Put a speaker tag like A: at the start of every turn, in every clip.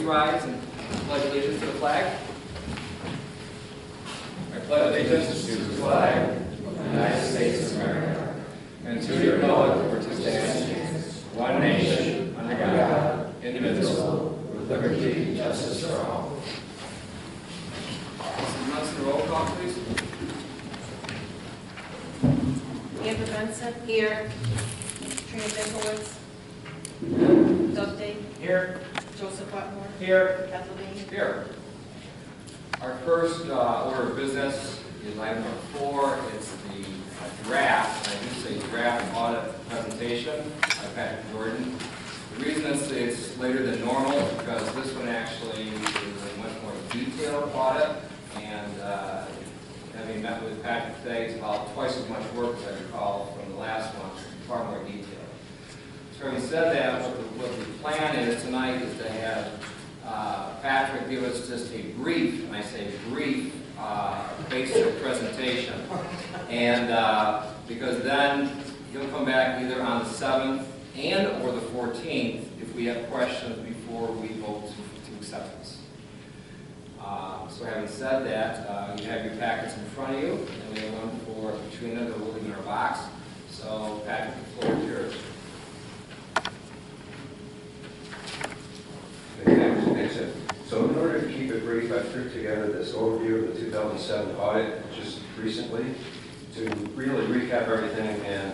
A: rise and pledge allegiance to the flag. I pledge allegiance to the flag of the United States of America and to the republic for which it stands, one nation, under God, indivisible, with liberty and justice for all. Mrs. Munson, roll call, please.
B: Amber Benson. Here. Trina Binkowitz. Doug Day.
A: Here.
B: Joseph Wetmore.
A: Here.
B: Kathleen.
A: Here. Our first order of business is item number 4. It's the draft, and I do say draft audit presentation by Patrick Jordan. The reason it's later than normal is because this one actually is a much more detailed audit, and having met with Patrick today, it's about twice as much work as I recall from the last one, far more detailed. So having said that, what the plan is tonight is to have Patrick give us just a brief, and I say brief, basic presentation. And because then he'll come back either on the 7th and or the 14th if we have questions before we vote to accept this. So having said that, you have your packets in front of you, and we have one for Katrina that will leave in our box. So Patrick, the floor is yours.
C: Thanks. So in order to keep it brief, I threw together this overview of the 2007 audit just recently to really recap everything, and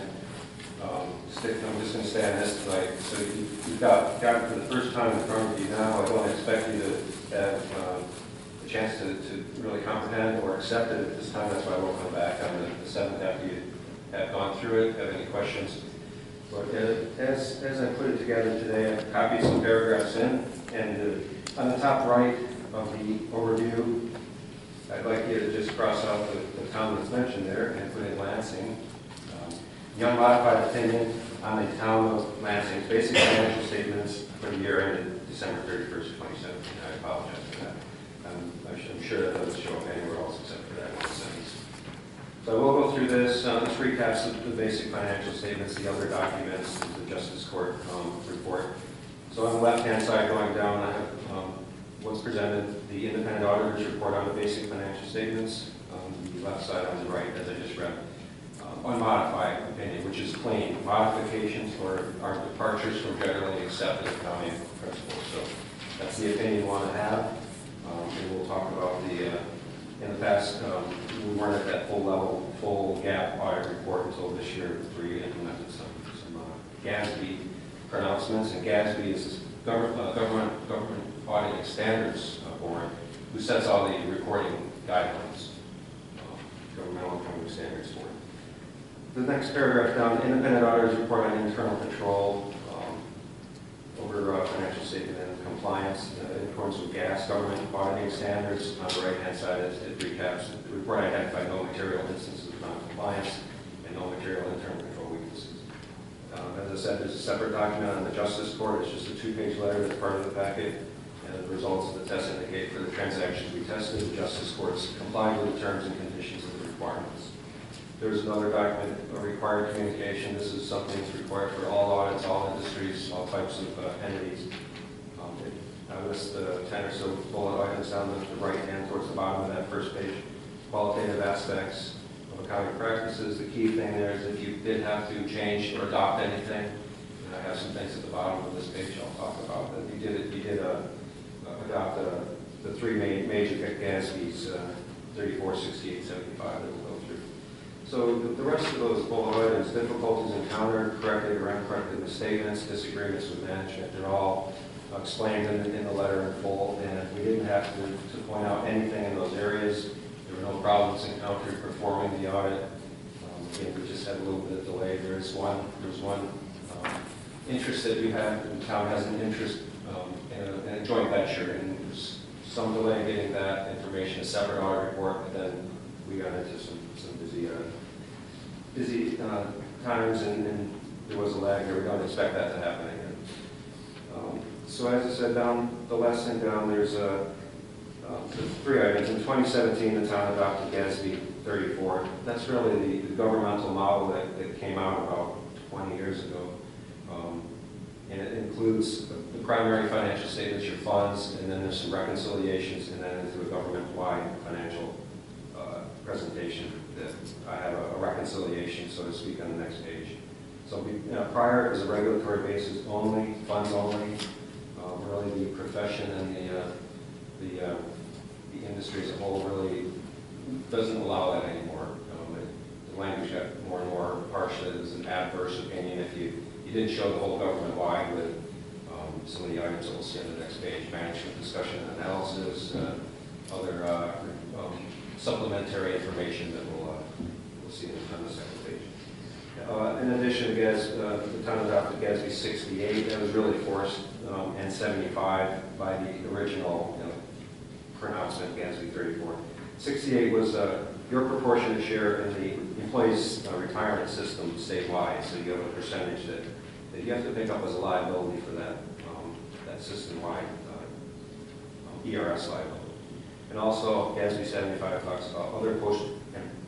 C: I'm just going to stay on this tonight. So you've got it for the first time in front of you now. I don't expect you to have a chance to really comprehend or accept it at this time. That's why I won't come back on the 7th after you have gone through it, have any questions. But as I put it together today, I've copied some paragraphs in, and on the top right of the overview, I'd like you to just cross out the town that's mentioned there and put in Lansing. The unmodified opinion on the town of Lansing's basic financial statements for the year ended December 31st, 2017. I apologize for that. I'm sure that doesn't show up anywhere else except for that one sentence. So we'll go through this. This recaps the basic financial statements, the other documents, the Justice Court report. So on the left-hand side going down, I have what's presented, the independent auditor's report on the basic financial statements. On the left side on the right, as I just read, unmodified opinion, which is clean. Modifications or are departures from generally accepted accounting principles. So that's the opinion you want to have. And we'll talk about in the past, we weren't at that full level, full GAAP audit report until this year where you implemented some GASB pronouncements. And GASB is this government auditing standards board who sets all the reporting guidelines, governmental accounting standards board. The next paragraph down, independent auditors report on internal control over financial statement and compliance in accordance with GAS, government auditing standards. On the right-hand side, it recaps the report identified no material instances of non-compliance and no material internal control weaknesses. As I said, there's a separate document on the Justice Court. It's just a 2-page letter that's part of the packet. And the results of the test indicate for the transactions we tested, the Justice Court's complied with the terms and conditions of the requirements. There's another document, a required communication. This is something that's required for all audits, all industries, all types of entities. I list 10 or so bullet items down the right hand towards the bottom of that first page. Qualitative aspects of accounting practices. The key thing there is if you did have to change or adopt anything, and I have some things at the bottom of this page I'll talk about, that you did adopt the 3 major GASBs, 34, 68, 75 that we'll go through. So the rest of those bullet items, difficulties encountered, corrected or uncorrected misstatements, disagreements with management, they're all explained in the letter in full, and we didn't have to point out anything in those areas. There were no problems encountered performing the audit. Again, we just had a little bit of delay. There's one interest that we had. The town has an interest in a joint venture, and there's some delay in getting that information, a separate audit report, and then we got into some busy times, and there was a lag here. We don't expect that to happen again. So as I said, down the last thing down, there's 3 items. In 2017, the town adopted GASB 34. That's really the governmental model that came out about 20 years ago. And it includes the primary financial statements, your funds, and then there's some reconciliations, and then into a government-wide financial presentation that I have a reconciliation, so to speak, on the next page. So prior, it was a regulatory basis only, funds only. Really, the profession and the industry as a whole really doesn't allow that anymore. The language got more and more harsh. That is an adverse opinion if you didn't show the whole government-wide with some of the items that we'll see on the next page: management discussion and analysis, other supplementary information that we'll see on the second page. In addition, the town adopted GASB 68. That was really forced, and 75 by the original pronouncement, GASB 34. 68 was your proportionate share in the employees' retirement system statewide. So you have a percentage that you have to pick up as a liability for that system-wide ERS liability. And also, GASB 75 talks about other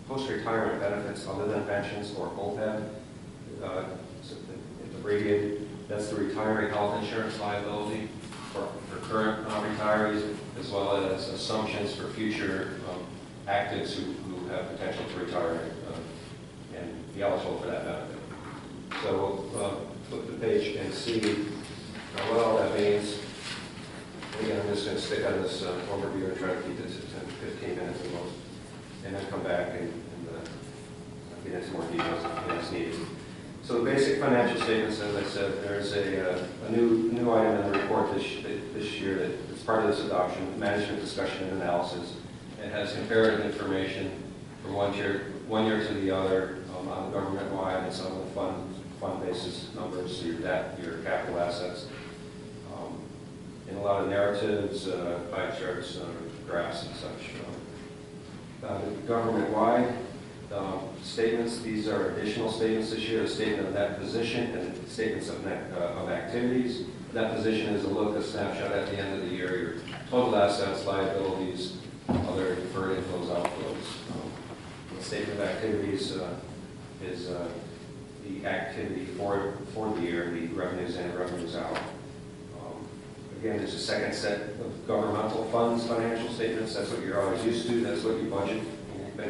C: post-retirement benefits other than pensions or OPEB. So it's abbreviated. That's the retiree health insurance liability for current retirees, as well as assumptions for future actives who have potential to retire and be eligible for that benefit. So we'll flip the page and see what all that means. Again, I'm just going to stick on this overview and try to keep it to 10, 15 minutes at most, and then come back and get into more details as needed. So the basic financial statements, as I said, there's a new item in the report this year that's part of this adoption: management discussion and analysis. It has comparative information from one year to the other on the government-wide and some of the fund basis numbers, so your debt, your capital assets, and a lot of narratives, pie charts, graphs, and such. The government-wide statements, these are additional statements this year: a statement of net position and statements of activities. Net position is a snapshot at the end of the year, your total assets, liabilities, other deferred inflows, outflows. The statement of activities is the activity for the year, the revenues in, revenues out. Again, there's a second set of governmental funds financial statements. That's what you're always used to. That's what you budget.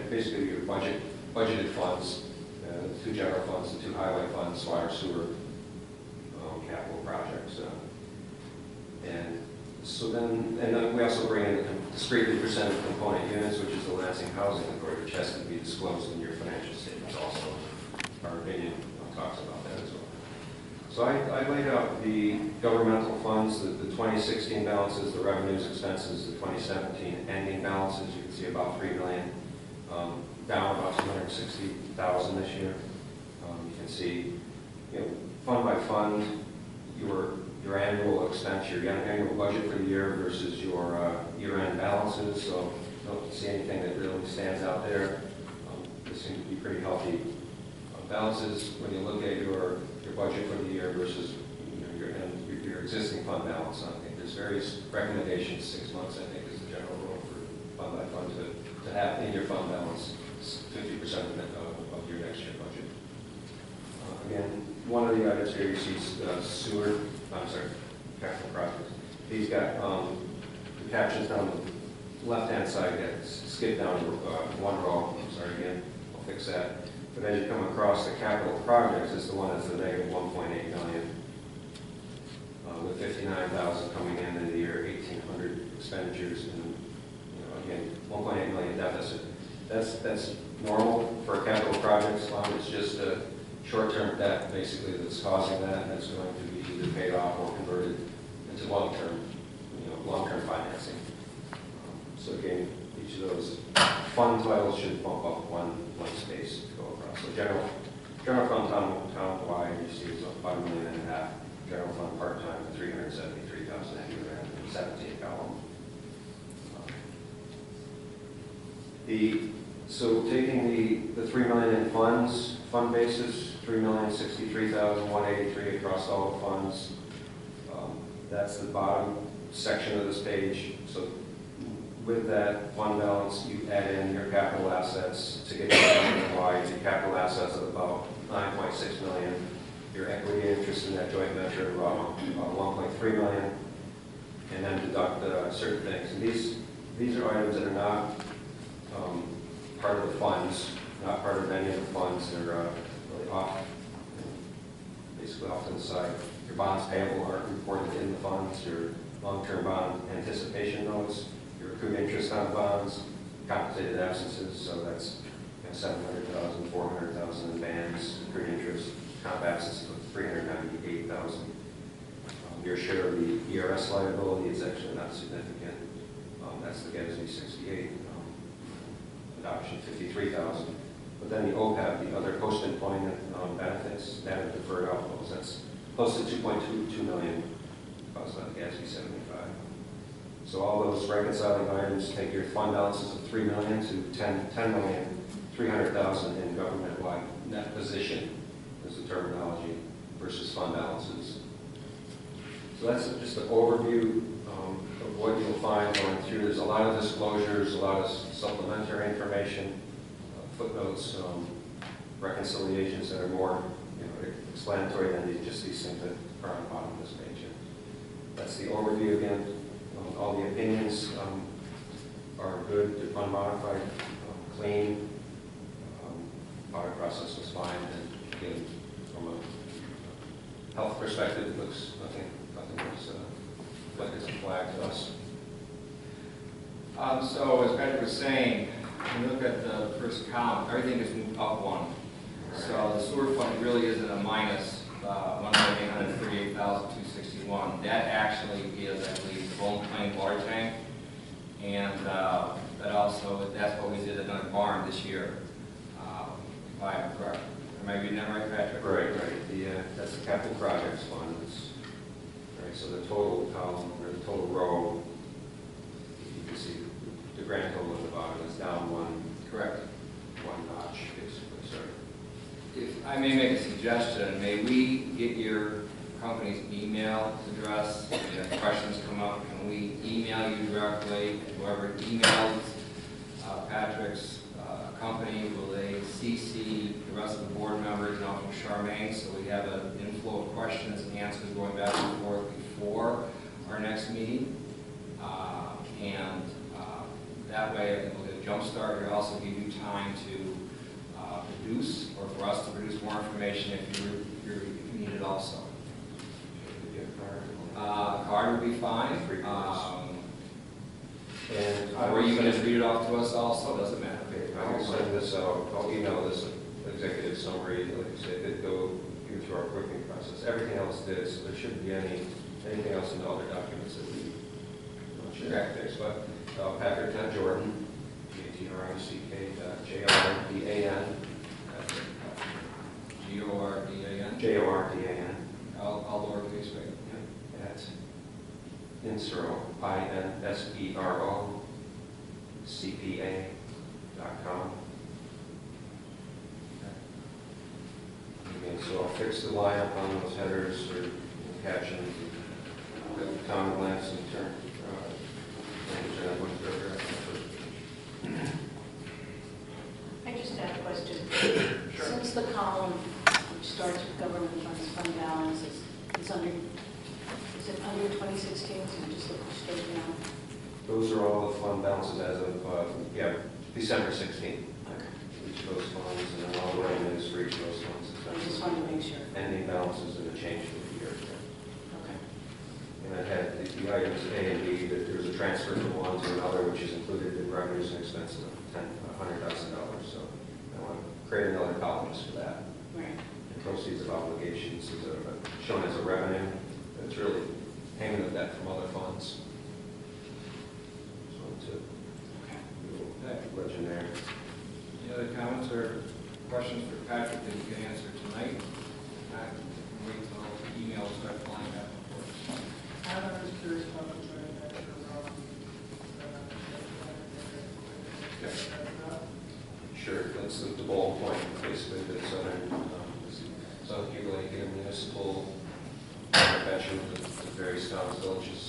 C: Basically, your budgeted funds, the 2 general funds, the 2 highway funds, water, sewer, capital projects. And so then we also bring in the discretely presented component units, which is the Lansing Housing Authority, which has to be disclosed in your financial statements also. Our opinion talks about that as well. So I laid out the governmental funds, the 2016 balances, the revenues, expenses, the 2017 ending balances. You can see about $3 million, down about $260,000 this year. You can see, fund by fund, your annual expense, your annual budget for the year versus your year-end balances. So don't see anything that really stands out there. This seems to be pretty healthy balances when you look at your budget for the year versus your existing fund balance. I think there's various recommendations. 6 months, I think, is the general rule for fund by fund to have in your fund balance 50% of your next year budget. Again, one of the items here you see capital projects. These got the captions down the left-hand side get skipped down to one row. I'm sorry again, I'll fix that. But as you come across the capital projects, it's the one that's the negative 1.8 million, with 59,000 coming in the year, 1,800 expenditures, and again 1.8 million deficit. That's normal for a capital projects fund. It's just a short-term debt basically that's causing that, and it's going to be either paid off or converted into long-term financing. So again, each of those fund titles should bump up one space to go across. So general fund town-wide, you see it's about $5.5 million. General fund part-time, 373,000 at year end, 17 column. So taking the $3 million in funds, fund basis, $3,063,183 across all the funds. That's the bottom section of this page. So with that fund balance, you add in your capital assets to get your wide. Your capital assets of about $9.6 million. your equity interest in that joint venture, about 1.3 million, and then deduct certain things. And these are items that are not part of the funds, not part of any of the funds. They're really off, basically off to the side. Your bonds payable aren't reported in the funds. Your long-term bond anticipation notes, your accrued interest on bonds, compensated absences, so that's 700,000, 400,000 in bands, accrued interest, comp absences of 398,000. Your share of the ERS liability is actually not significant. That's the GASB 68, adoption 53,000. But then the OPEB, the other post-employment benefits, net of deferred outflows, that's close to 2.22 million, caused by the GASB 75. So all those reconciling items take your fund balances of 3 million to 10,300,000 in government-wide net position, is the terminology, versus fund balances. So that's just an overview of what you'll find going through. There's a lot of disclosures, a lot of supplementary information, footnotes, reconciliations that are more explanatory than just these things that are on the bottom of this page here. That's the overview again. All the opinions are good, they're unmodified, clean. Audit process was fine, and again, from a health perspective, it looks nothing was like it's a flag to us.
A: So as Patrick was saying, when you look at the first column, everything is moved up one. So the sewer fund really isn't a minus 1,838,261. That actually is, I believe, the Bone Plain water tank, and that's what we did another barn this year. If I'm correct. Am I reading that right, Patrick?
C: Right. That's the capital projects fund. Right. So the total column or the total row, you can see the grand total at the bottom is down one.
A: Correct.
C: One notch, basically. Sorry.
A: If I may make a suggestion, may we get your company's email address? If you have questions come up, can we email you directly? Whoever emails Patrick's company, will they CC the rest of the board members and also Charmaine, so we have an inflow of questions and answers going back and forth before our next meeting? That way it will get a jump start. It'll also give you time to produce, or for us to produce more information if you need it also. Card would be fine. Or you can just read it off to us also, doesn't matter.
C: Okay, I'll send this out, I'll email this executive summary, like you said, it did go through our quipping process. Everything else did, so there shouldn't be anything else in the other documents that we should fix. But Patrick Jordan, Jordan, Jordan,
A: All lowercase, right?
C: at Insero, INSERO, CPA.com. Okay, so I'll fix the lineup on those headers or captions. Tom and Lansing turn.
D: I just had a question. Since the column which starts with government funds, fund balances, is it under 2016? So you just look straight down.
C: Those are all the fund balances as of December 16th.
D: Okay.
C: Each of those funds, and then all the revenues for each of those funds.
D: I just wanted to make sure.
C: Ending balances and a change for the year.
D: Okay.
C: And I had the items A and B, that there's a transfer from one to another, which is included in revenues and expenses of $100,000. So I want to create another column just for that.
D: Right.
C: The proceeds of obligations is shown as a revenue. It's really payment of debt from other funds. So to legend there.
A: Any other comments or questions for Patrick that you can answer tonight? I can wait till emails start flying back and forth.
E: I'm just curious about the joint venture.
C: Sure, that's the bullet point, basically, that Southern Cuba Lake and municipal venture with the various towns, villages.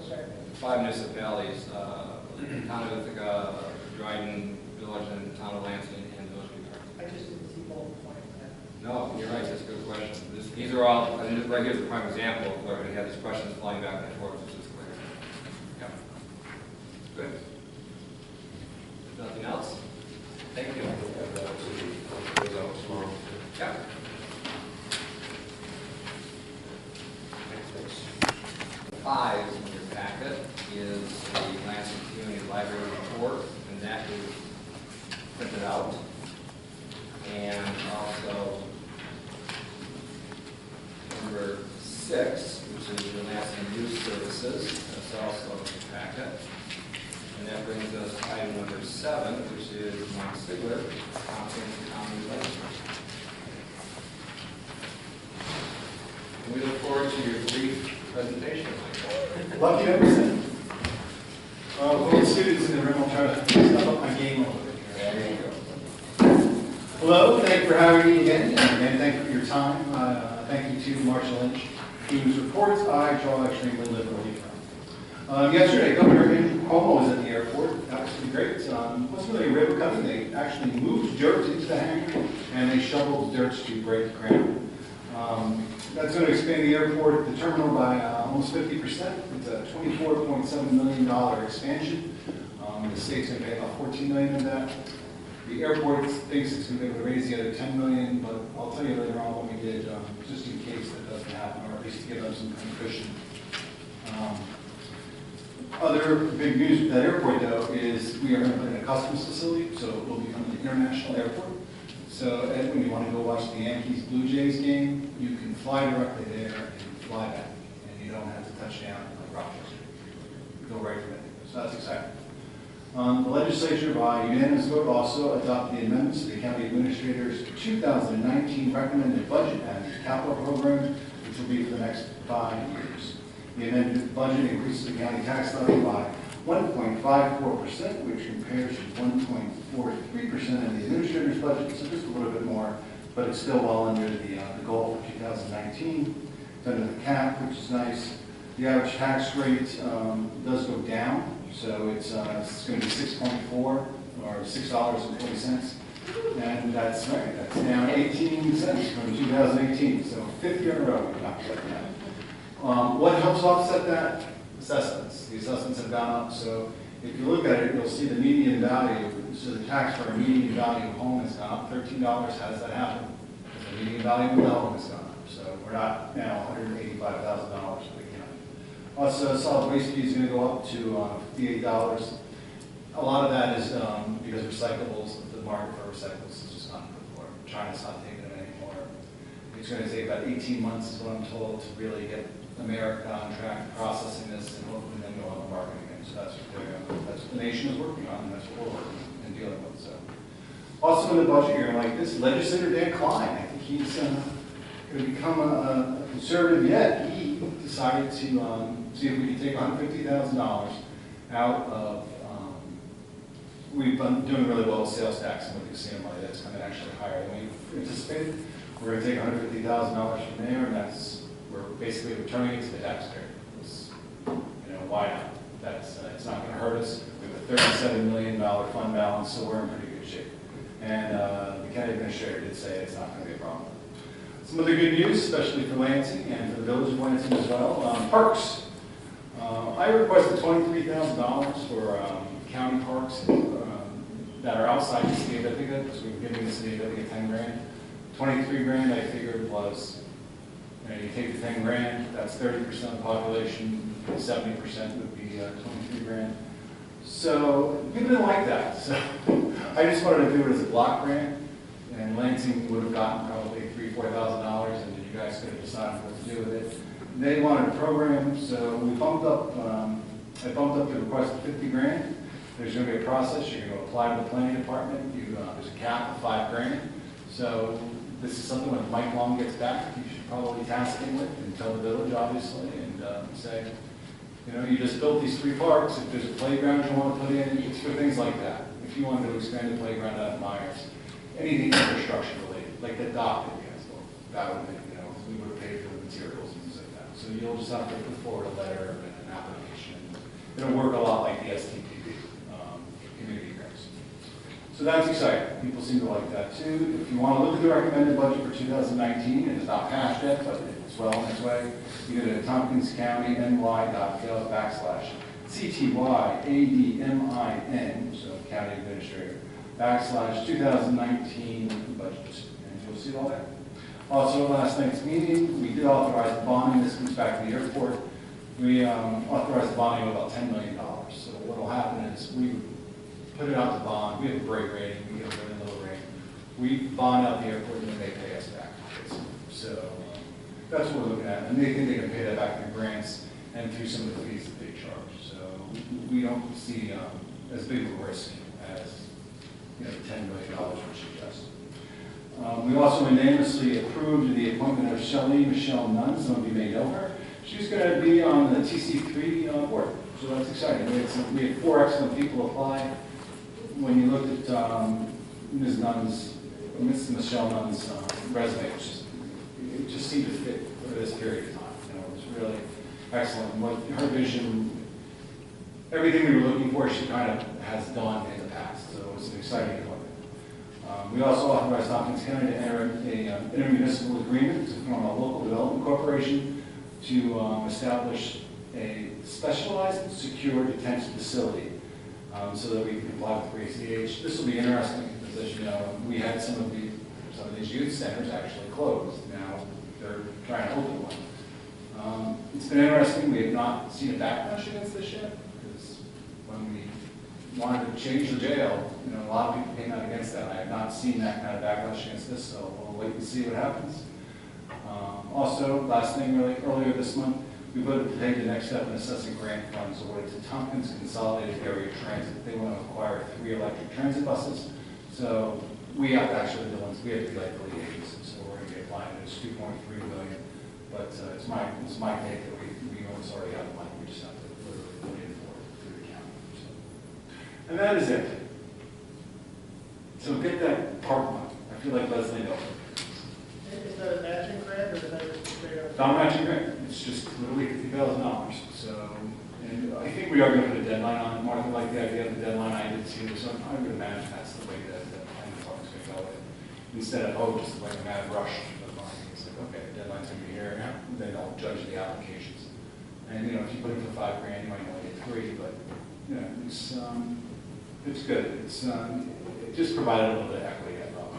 E: Okay.
A: 5 municipalities, town of Ithaca, Dryden Village, and town of Lansing, and Village of York.
E: I just didn't see bullet point in that.
A: No, you're right, that's a good question. These are all, I mean, right here's a prime example of where we have these questions flying back and forth, which is clear. Yeah. Good. Nothing else? Thank you. Yeah. Five in your packet is the Lansing Community Library report, and that is printed out. And also number 6, which is the Lansing Youth Services, that's also in your packet. And that brings us to item number 7, which is Mike Sigler, Lansing County Legislature. And we look forward to your brief presentation, Michael.
F: Lucky Emerson. All the students in the room will try to step up my game a little bit here.
A: There you go.
F: Hello, thank you for having me again, and thank you for your time. Thank you to Marshall Lynch, whose reports I draw extremely liberally from. Yesterday, Governor Andrew Cuomo was at the airport. That was pretty great. It wasn't really a river cutting. They actually moved dirt into the hangar, and they shoveled dirt to break the ground. That's going to expand the airport, the terminal, by almost 50%. It's a $24.7 million expansion. The state's going to pay about $14 million of that. The airport thinks it's going to be able to raise the other $10 million, but I'll tell you later on what we did, just in case that doesn't happen, or at least to give them some kind of cushion. Other big news with that airport, though, is we are going to put in a customs facility, so it will become an international airport. So Ed, when you want to go watch the Yankees-Blue Jays game, you can fly directly there and fly back, and you don't have to touch down like Rochester. You go right from it. So that's exciting. The legislature, by unanimous vote, also adopted the amendments to the county administrator's 2019 recommended budget and capital program, which will be for the next 5 years. The amended budget increases the county tax levy by 1.54%, which compares to 1.43% in the administrator's budget, so just a little bit more, but it's still well under the goal for 2019. It's under the cap, which is nice. The average tax rate does go down, so it's going to be 6.4 or $6.40, and that's right. That's down 18 cents from 2018, so 5th year in a row we've not got that. What helps offset that? Assessments. The assessments have gone up, so if you look at it, you'll see the median value. So the tax for a median value home has gone up $13. How does that happen? Because the median value of the home has gone up. So we're not now $185,000 for the county. Also, solid waste fee is going to go up to $58. A lot of that is because recyclables, the market for recyclables is just not good for it. China's not taking them anymore. It's going to take about 18 months, is what I'm told, to really get America on track to processing this, and hopefully then go on the market again. So that's what the nation is working on, and that's what we're working and dealing with. So, also in the budget here, like this, Legislator Dan Klein, I think he's going to become a conservative yet. He decided to see if we could take $150,000 out of. We've been doing really well with sales tax and with casino money. That's coming actually higher than we anticipated. We're going to take $150,000 from there, and we're basically returning it to the taxpayer. Why not? It's not going to hurt us. We have a $37 million fund balance, so we're in pretty good shape. And the county administrator did say it's not going to be a problem. Some other good news, especially for Lansing and for the village of Lansing as well. Parks. I requested $23,000 for county parks that are outside the city of Ithaca, because we've given the city of Ithaca 10 grand. 23 grand I figured was, you take the 10 grand, that's 30% of the population, 70% would be 23 grand. So people didn't like that. So I just wanted to do it as a block grant, and Lansing would have gotten probably $3,000 or $4,000, and you guys could have decided what to do with it. They wanted a program, so we bumped up. I bumped up the request to 50 grand. There's going to be a process. You're going to apply to the planning department. There's a cap of 5 grand. So this is something when Mike Long gets back, you should probably task him with and tell the village, obviously, and say, you just built these 3 parks. If there's a playground you want to put in, it's for things like that. If you wanted to expand the playground out of Myers, anything infrastructure related, like the dock that we have, that would be, we would have paid for the materials and things like that. So you'll just have to put forward a letter and an application. It'll work a lot like the STPP community grants. So that's exciting. People seem to like that too. If you want to look at the recommended budget for 2019, and it's not passed yet, but it's well on its way, you go to tompkinscounty.gov/CTYADMIN, so county administrator, /2019 budgets, and you'll see all that. Also, last night's meeting, we did authorize the bonding. This comes back to the airport. We authorized the bonding of about $10 million. So what will happen is we put it out to bond. We have a break rating. We have a very low rate. We bond out the airport and then they pay us back, basically. So that's what we're looking at. And they think they can pay that back through grants and through some of the fees that they charge. So we don't see as big of a risk as $10 million would suggest. We also unanimously approved the appointment of Michelle Nunn. Some of you may know her. She's going to be on the TC3 board, so that's exciting. We had 4 excellent people apply. When you looked at Ms. Michelle Nunn's resume, it just seemed to fit for this period of time. It was really excellent. What her vision, everything we were looking for, she kind of has done in the past. So it was an exciting appointment. We also authorized Tompkins County to enter an intermunicipal agreement to form a local development corporation to establish a specialized secure detention facility so that we can comply with 3ACH. This will be interesting because, as you know, we had some of these youth centers actually closed. Now they're trying to open one. It's been interesting. We have not seen a backlash against this yet because when we wanted to change the jail, a lot of people came out against that. I have not seen that kind of backlash against this, so we'll wait and see what happens. Also, last thing, earlier this month, we voted to take the next step in assessing grant funds awarded to Tompkins Consolidated Area Transit. They want to acquire 3 electric transit buses. So we have to actually be the ones, we have to be like the lead agency. So we're going to be applying it. It's $2.3 million. But it's my take that we almost already have the money. We just have to literally put it in for it through the county. So. And that is it. So get that park money. I feel like Leslie knows.
E: Is that a matching grant or is that just straight up?
F: Not a matching grant. It's just literally $50,000. So, and I think we are going to put a deadline on it. Martha liked the idea of the deadline. I did too. So I would imagine that's the way that the planning department's going to go with it. Instead of, just like a mad rush of buying. It's like, okay, the deadline's going to be here. Then they'll judge the applications. And, if you put in for $5 grand, you might only get 3, but, it's good. It just provided a little bit of equity, I thought.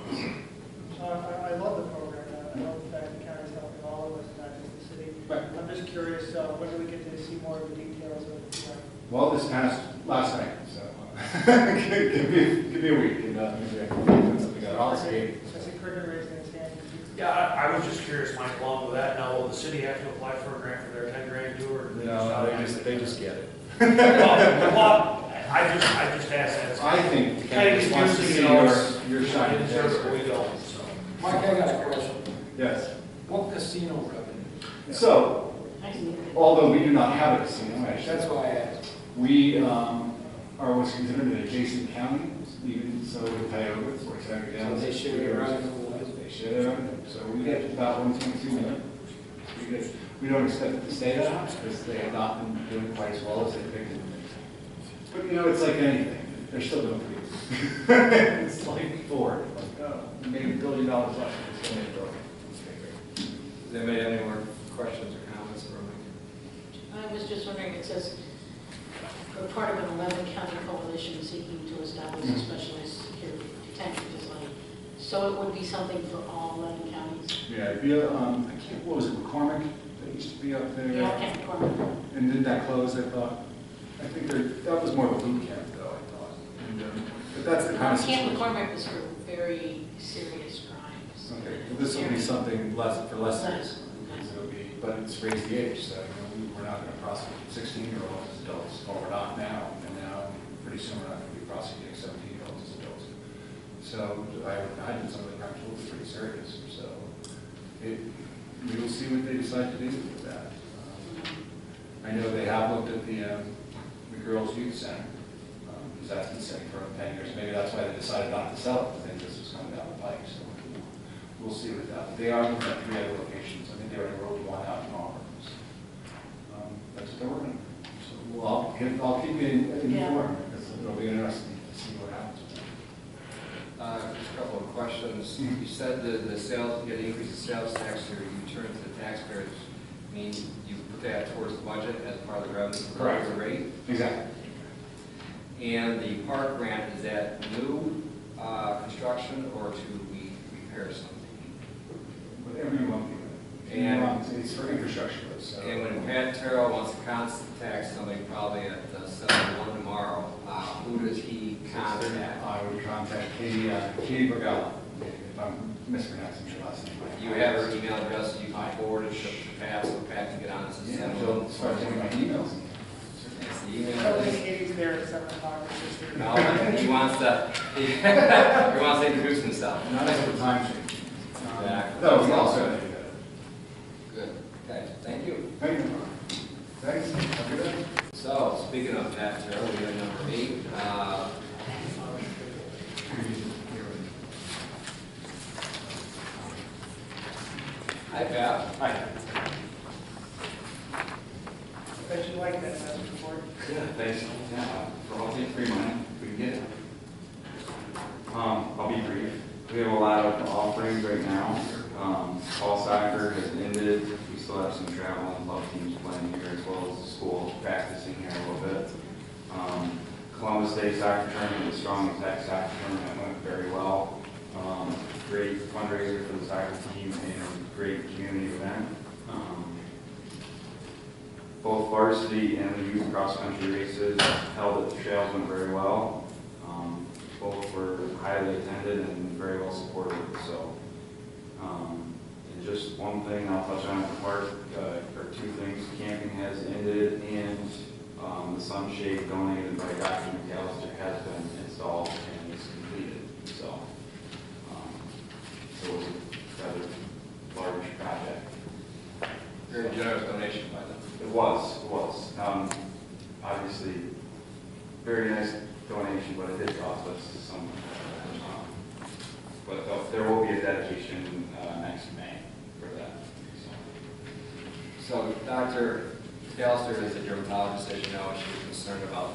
E: I love the program. I love the fact the county's helping all of us, not just the city.
F: Right.
E: I'm just curious, when do we get to see more of the details of the program?
F: Well, this passed last night, so give me a week and maybe I can put something out. I'll see.
E: I see Cricket raising his hand.
G: Yeah, I was just curious, Mike, along with that, now will the city have to apply for a grant for their 10 grand too, or? do
C: No, they just get it.
G: Well, I just asked that.
F: I think the
G: Kind
F: county
G: of
F: wants to
G: confusing,
F: see your
G: I
F: shine.
G: didn't serve it, but we don't, so.
H: Mike, I got a question.
F: Yes.
H: What casino revenue?
F: So, although we do not have a casino, actually,
H: That's why I asked.
F: we are what's considered an adjacent county, even so we pay over it, so we're tearing it down.
H: So they share your revenue.
F: They share their revenue. So we get about 1.2 million. We don't expect it to stay that high because they have not been doing quite as well as they predicted. But it's like anything. They're still doing pretty good. It's like Ford. We made $1 billion last year. It's going to be broken.
A: Does anybody have any more questions or comments for me?
D: I was just wondering, it says, we're part of an 11-county coalition seeking to establish a specialized security detention facility. So it would be something for all 11 counties?
F: Yeah, what was it, McCormick? That used to be up there.
D: Yeah, I can't remember.
F: And did that close, I thought? I think that was more of a boot camp, though, I thought. And, but that's the kind of
D: Camp
F: situation.
D: McCormick was for very serious crimes.
F: Okay, well, this will be something less serious.
D: Nice.
F: It'll be, but it's raised the age, so we're not going to prosecute 16-year-olds as adults, or we're not now, and now pretty soon we're not going to be prosecuting 17-year-olds as adults. So I imagine some of the crimes will be pretty serious. So we will see what they decide to do with that. I know they have looked at the Girls Youth Center, because that's been sitting for 10 years. Maybe that's why they decided not to sell it, because they think this was coming down the pike. So we'll see with that. They are looking at 3 other locations. I think they already rolled 1 out in Auburn. So, that's what they're working on. So I'll keep you informed, because it'll be interesting to see what happens with that.
A: questions.
F: Mhm.
A: You said the sales, you had to increase the sales tax or you turn to the taxpayers. I mean, you put that towards the budget as part of the revenue.
F: Correct.
A: The rate.
F: Exactly.
A: And the park grant, is that new construction or to repair something?
F: Whatever you want to do. It's for infrastructure, so.
A: And when Pat Terrell wants to contact somebody probably at 7-1 tomorrow, who does he contact?
F: I would contact Katie Bergala, if I'm mispronouncing your last name.
A: You have her email address, you can forward it to Pat, so Pat can get on this.
F: Yeah, she'll start taking my emails.
A: It's the
E: I
A: email.
E: don't think Katie's there at 7 o'clock, it's just there.
A: No, he wants to introduce himself.
F: Not as a time change.
A: Exactly.
F: No, we also have to do that.
A: Good, okay, thank you.
F: Thank you. Thanks. Have a good day.
A: So, speaking of Pat Terrell, we have number 8. Hi, Pat.
F: Hi.
E: I bet you like that message report.
I: Yeah, thanks. Yeah, for all things free money, we can get it. I'll be brief. We have a lot of offerings right now. Fall soccer has ended. We still have some travel and love teams playing here as well as the school practicing here a little bit. Columbus Day soccer tournament, the strong tech soccer tournament went very well. Great fundraiser for the soccer team and great community event. Both varsity and the youth cross-country races held at the trails went very well. Both were highly attended and very well supported. So, and just one thing I'll touch on at the park, or 2 things. Camping has ended and the sunshade donated by Dr. McAllister has been installed and is completed. So, it was a rather large project.
A: Very generous donation by them.
I: It was. Obviously, very nice donation, but it did cost us some. But there will be a dedication next May for that.
A: So Dr. Galster is a dermatologist, as you know, she was concerned about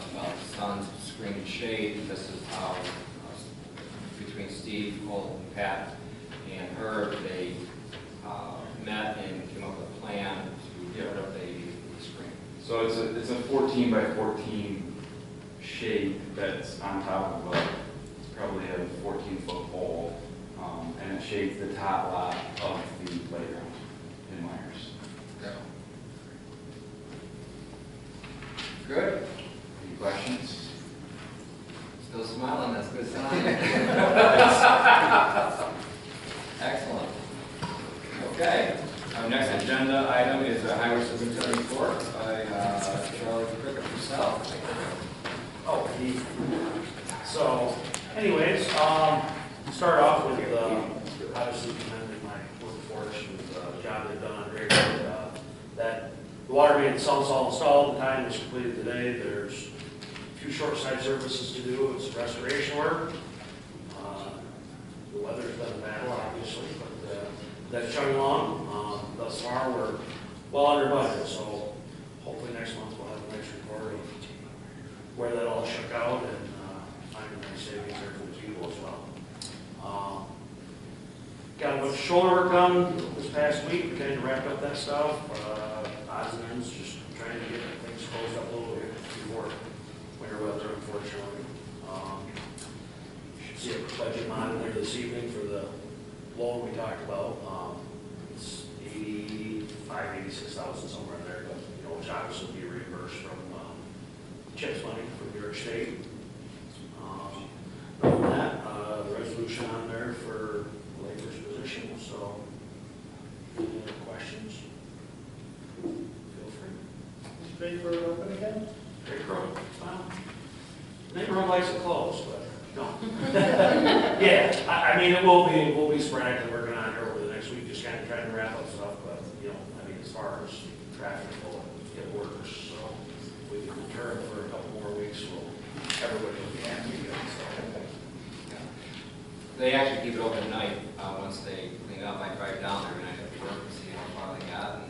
A: sun's screen and shade. This is how, between Steve, Cole, and Pat, and her, they met and came up with a plan to get rid of the screen.
I: So it's a 14 by 14 shade that's on top of probably a 14-foot pole, and it shades the top lot of the playground in Myers.
A: Yeah. Good.
I: Any questions?
A: Still smiling, that's a good sign. Excellent. Okay, our next agenda item is the Highway Superintendent report by Charlie Cricket herself.
G: Oh, so anyways, start off with, obviously commending my workforce with the job they've done on great. That the water main itself is all installed, the time is completed today. There's a few short side services to do, it's restoration work. The weather's been a battle, obviously, but that's chugging along. Thus far, we're well under budget, so hopefully next month we'll have a nice report of where that all shook out and finding nice savings there for the people as well. Got a bunch of shoulder work done this past week. We kind of wrapped up that stuff. Odds and ends, just trying to get things closed up a little bit before winter weather, unfortunately. Should see a budget monitor this evening for the loan we talked about. It's 86,000 somewhere in there, but which obviously will be reimbursed from CHIPS money from New York State. Other than that, resolution on there for labor's position. So, any other questions? Feel free.
E: Is Great Road open again?
G: Great road. Neighborhood likes it closed, but no. Yeah, I mean, we'll be sporadically working on it over the next week, just kind of trying to wrap up stuff. But I mean, as far as traffic flow, it works. So if we can deter it for a couple more weeks, everybody will be happy again. So.
A: They actually keep it open at night once they clean up. I drive down there and I have to work and see how far they got and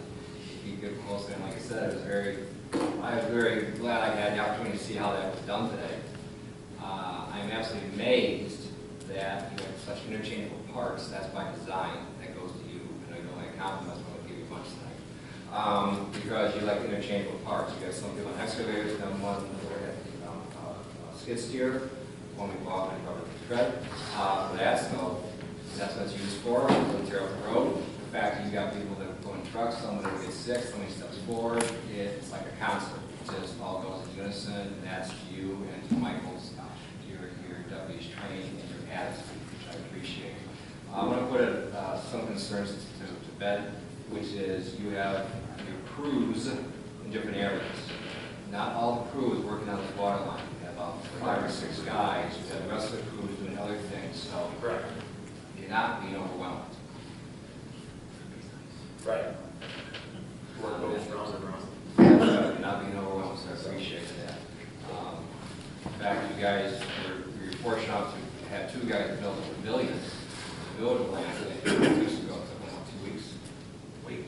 A: keep it close. And like I said, I was very glad I had the opportunity to see how that was done today. I'm absolutely amazed that you had such interchangeable parts, that's by design, that goes to you. And I know I compliment, I won't give you much tonight. Because you like interchangeable parts. You have some people on excavators, then one skid steer, one we go out and cover the tread. For that, so that's what it's used for, to tear up the road. In fact, you got people that go in trucks, someone that gets sick, somebody steps forward, it's like a concert. It just all goes in unison, and that's to you and to Michael's, your deputy's training and your attitude, which I appreciate. I'm going to put some concerns to bed, which is you have your crews in different areas. Not all the crews working on the water line. You have about 5 or 6 guys. You have the rest of the crews doing other things. So
G: Correct.
A: you're not being overwhelmed.
G: Right. Work goes round and round.
A: You're not being overwhelmed, so I appreciate that. In fact, you guys were fortunate enough to have 2 guys build a pavilion. To build a Lansing, it took ago, it took about 2 weeks. Week.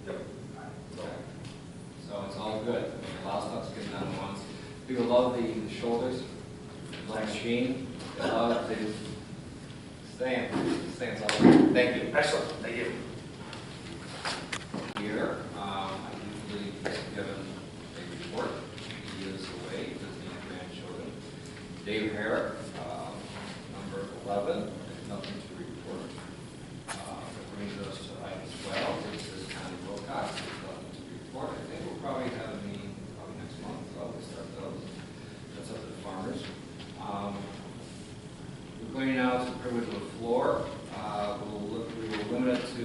G: Yep.
A: Okay. So it's all good. I mean, a lot of stuff's getting done at once. People love the shoulders, love the machine, they love the stands all over. Thank you.
G: Excellent, thank you.
A: Here, I usually give him a report. He is away visiting grandchildren. Dave Herrick, number 11, there's nothing to report. That brings us to item 12. This is Connie Wilcox. There's nothing to report. I think we'll probably have a meeting probably next month. So we'll start those. That's up to the farmers. We're going now to privilege of the floor. We will limit it to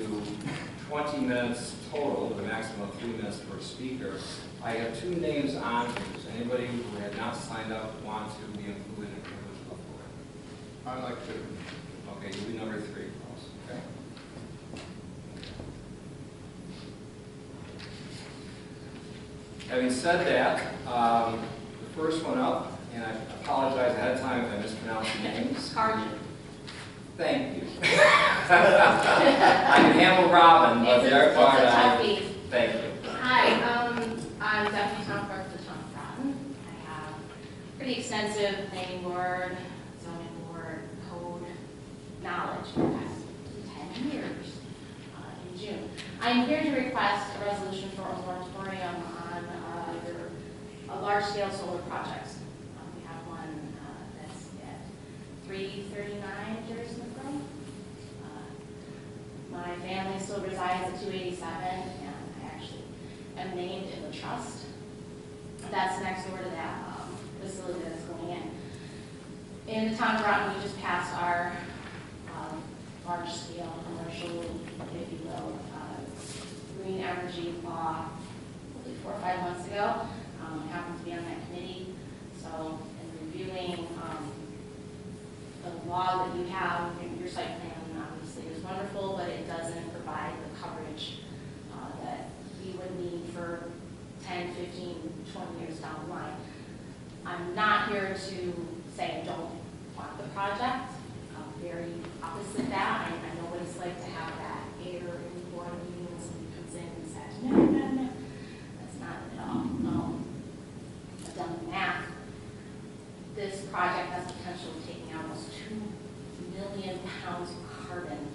A: 20 minutes total, with a maximum of 3 minutes per speaker. I have 2 names on here. Does anybody who had not signed up want to be included in privilege of the floor?
F: I'd like to.
A: Okay, you'll be number 3, folks. Okay. Having said that, the first one up, and I apologize ahead of time if I mispronounce the names.
B: Cardi.
A: Thank you. I can handle Robin, but the other part, thank you.
J: Hi, I'm Deputy Town Clerk for the Town of Groton. I have pretty extensive planning board, zoning board, code knowledge for the past 10 years in June. I'm here to request a resolution for a moratorium on a large-scale solar projects. We have one that's at 339 Jersey Road. My family still resides at 287, and I actually am named in the trust. That's next door to that facility that's going in. In the town of Groton, we just passed our large-scale commercial, if you will, green energy law, probably 4 or 5 months ago. I happened to be on that committee, so in reviewing the law that you have, your site plan obviously is wonderful, but it doesn't provide the coverage that we would need for 10, 15, 20 years down the line. I'm not here to say I don't want the project. Very opposite that. I know what it's like to have that air in the board meetings and comes in and says, no. That's not at all. I've done the math. This project has potential of taking almost 2 million pounds of carbon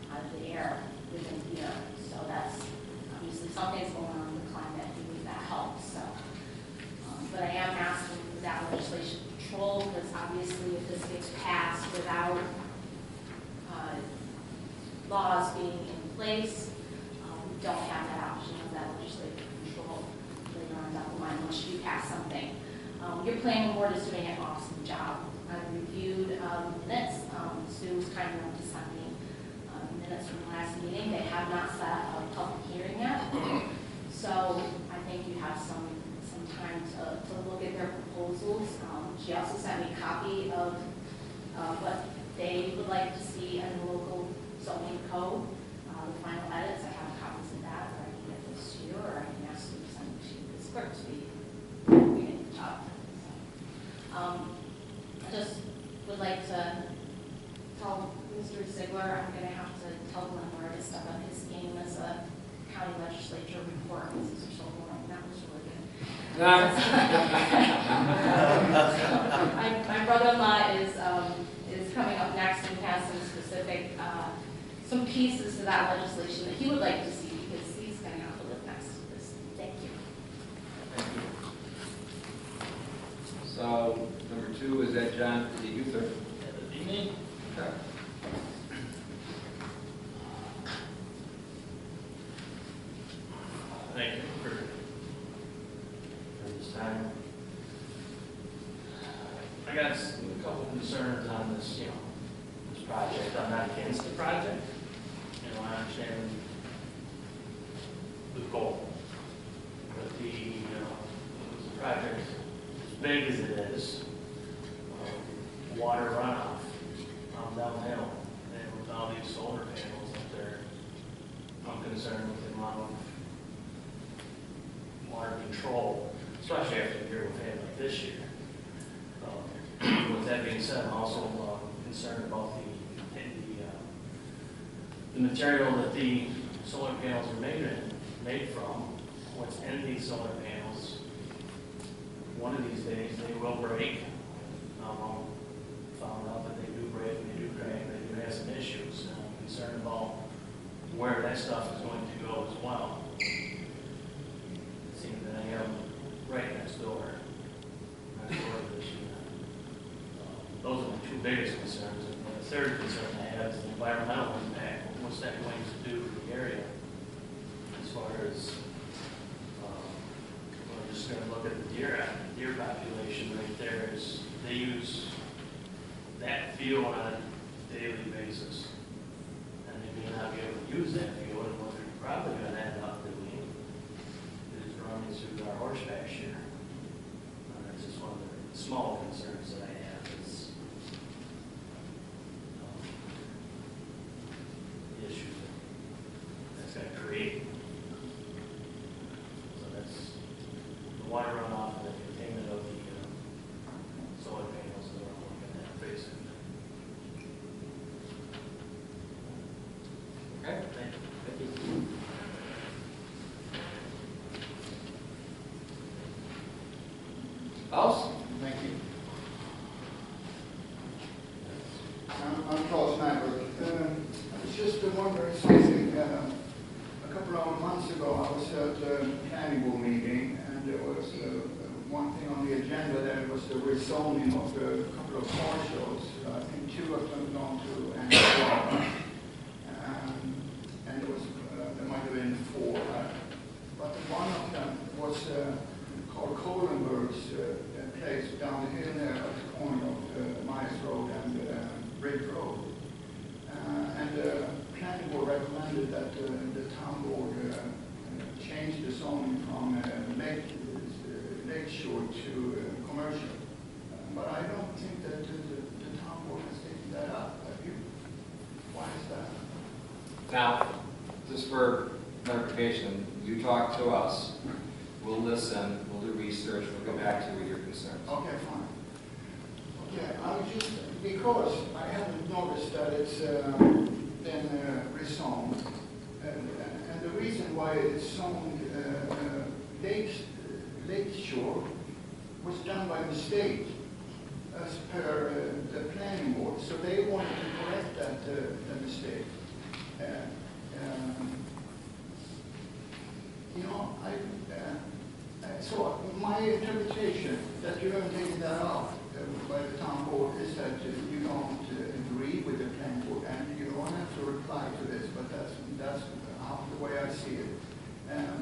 J: out of the air within a year. So that's obviously something's going on in the climate. We need that help. So, but I am asking for that legislation control, because obviously if this gets passed without laws being in place, we don't have that option of that legislative control later on down the line once you pass something. Your planning board is doing an awesome job. I've reviewed minutes. Sue was kind enough to send me minutes from the last meeting. They have not set a public hearing yet. So I think you have some time to look at their proposals. She also sent me a copy of what they would like to see in the local zoning code, the final edits. I have copies of that, or I can get this to you, or I can ask you to send it to this clerk to be doing the job. I just would like to tell Mr. Ziegler I'm going to have to tell Glenn to step up his game as a county legislature report. This is so boring. That was really good. My brother-in-law is coming up next and has some specific, some pieces to that legislation that he would like to see because he's going to have to live next to this. Thank you.
A: Thank you. So, number 2, is that John, the youth, or?
H: That would be me.
A: Okay.
G: Thank you for this time. I got a couple concerns on this, this project. I'm not against the project. I understand the goal. But the project, as big as it is, water runoff downhill, and with all these solar panels up there, I'm concerned with the amount of water control, especially after a year we've had like this year. With that being said, I'm also concerned about the material that the solar panels are made from. What's in these solar panels, one of these days they will break. Found out that they do break, they do crack, they do have some issues. And I'm concerned about where that stuff is going to go as well. It seems that I am right next door to this unit. Those are the two biggest concerns. And the third concern I have is the environmental impact. What's that going to do for the area? As far as, we're just going to look at the deer population right there. They use that fuel on a daily basis. And they may not be able to use that fuel, and what they're probably going to end up doing is running through our horse pasture. That's just one of the small concerns that I have is the issues that's going to create. So that's the water runoff and the containment of the solar panels that we're looking at facing.
A: Okay. Thank you. Klaus?
K: Thank you. I'm Klaus Nyberg. I was just wondering something. A couple of months ago, I was at a planning board meeting, and there was one thing on the agenda. There was the rezoning of a couple of car shows. I think 2 of them belong to Antigua, and there might have been 4. But one of them was called Kohlenberg's place down the hill there at the corner of Myers Road and Bridge Road. And the planning board recommended that the town board change the zoning from lakeshore to commercial. But I don't think that the town board has taken that up. Have you? Why is that?
A: Now, just for clarification, you talk to us, we'll listen, we'll do research, we'll go back to you with your concerns.
K: Okay, fine. Okay, I was just, because I haven't noticed that it's been rezoned, and the reason why it's zoned lakeshore was done by mistake as per the planning board, so they wanted to correct that mistake. So my interpretation that you haven't taken that out by the town board is that you don't agree with the planning board, and you don't have to reply to this, but that's how the way I see it,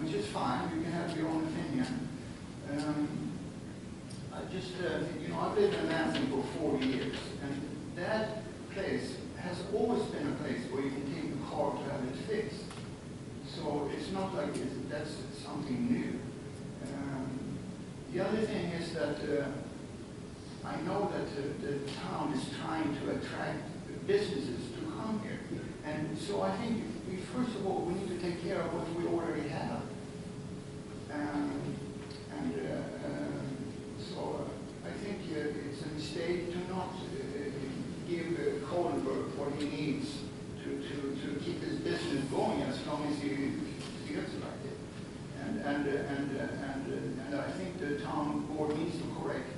K: which is fine. You can have your own opinion. I just, I've lived in Lansing for 4 years, and that place has always been a place where you can take the car to have it fixed. So it's not like that's something new. The other thing is that I know that the town is trying to attract businesses to come here. And so I think first of all, we need to take care of what we already have. So I think it's a mistake to not give Kohlenberg what he needs to keep his business going as long as he feels like it. And I think the town board needs to correct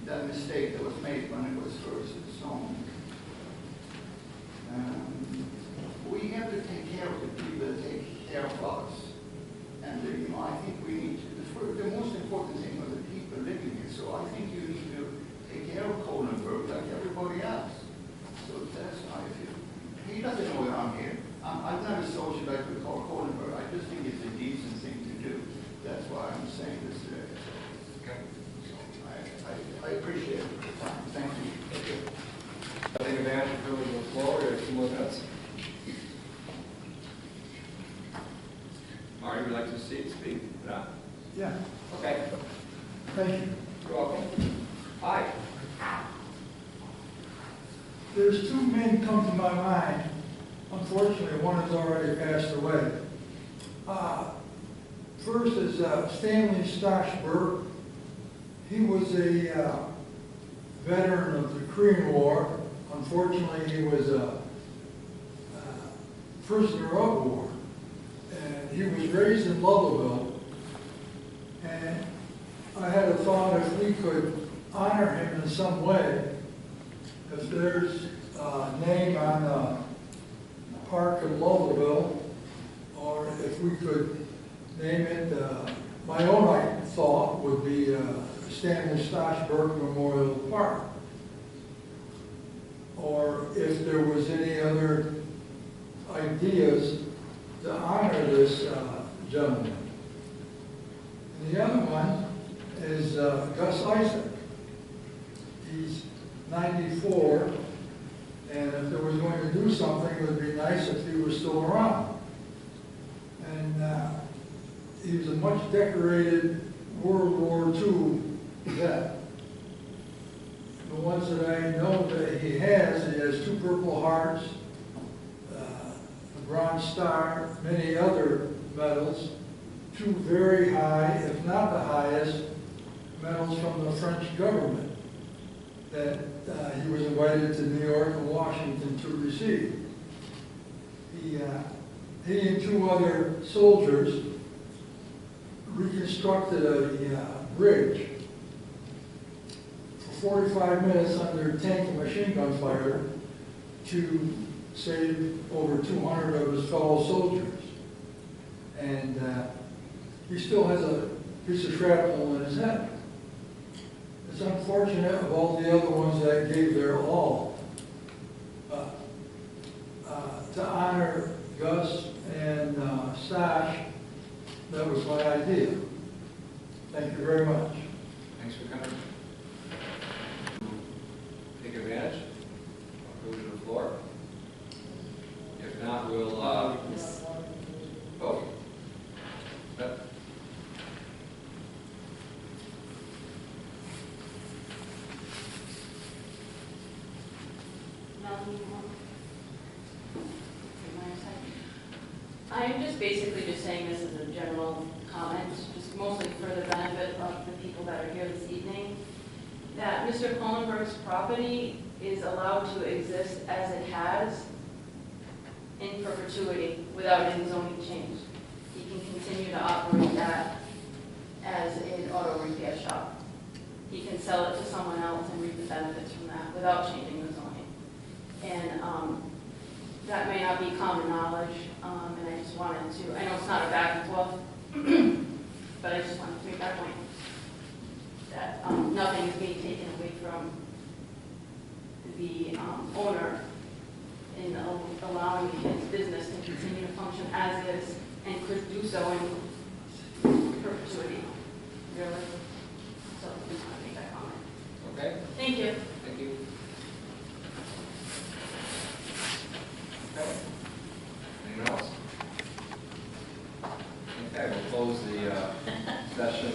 K: that mistake that was made when it was first zoned We have to take care of the people that take care of us. And, I think we need to, the most important thing are the people living here. So I think you need to take care of Kohlenberg like everybody else. So that's how I feel. He doesn't know that I'm here. I'm not a socialite with Kohlenberg. I just think it's a decent thing to do. That's why I'm saying this today. I appreciate the time. Thank you.
A: Thank you. I think advantage of privilege of the floor. We have 2 more minutes. Marty, would you like to speak? No.
E: Yeah,
A: Okay.
E: thank you.
A: You're welcome. Hi.
E: There's 2 men come to my mind. Unfortunately, one has already passed away. First is Stanley Stoshberg. He was a veteran of the Korean War. Unfortunately, he was a prisoner of war. And he was raised in Lovellville. And I had a thought if we could honor him in some way, if there's a name on the park in Lovellville, or if we could name it, my own thought would be Stanley Stoshberg Memorial Park. Or if there was any other ideas to honor this gentleman. And the other one is Gus Isaac. He's 94, and if there was going to do something, it would be nice if he was still around. And he was a much decorated World War II vet. The ones that I know that he has 2 Purple Hearts, a Bronze Star, many other medals, 2 very high, if not the highest, medals from the French government that he was invited to New York and Washington to receive. He and 2 other soldiers reconstructed a bridge for 45 minutes under tank and machine gun fire to save over 200 of his fellow soldiers. And he still has a piece of shrapnel in his head. It's unfortunate of all the other ones that gave their all. To honor Gus and Stash, that was my idea. Thank you very much.
A: Thanks for coming. Take advantage. Move to the floor. If not, we'll vote.
L: I am just basically just saying this as a general comment, just mostly for the benefit of the people that are here this evening, that Mr. Kohlenberg's property is allowed to exist as it has in perpetuity without any zoning change. He can continue to operate that as an auto repair shop. He can sell it to someone else and reap the benefits from that without changing the zoning. And that may not be common knowledge, and I just wanted to, I know it's not a back and forth, but I just wanted to make that point, that nothing is being taken away from the owner in allowing his business to continue to function as is and could do so in perpetuity, really. So I just want to make that comment.
A: Okay.
L: Thank you.
A: Thank you. Okay. Anyone else? Okay, we'll close the session.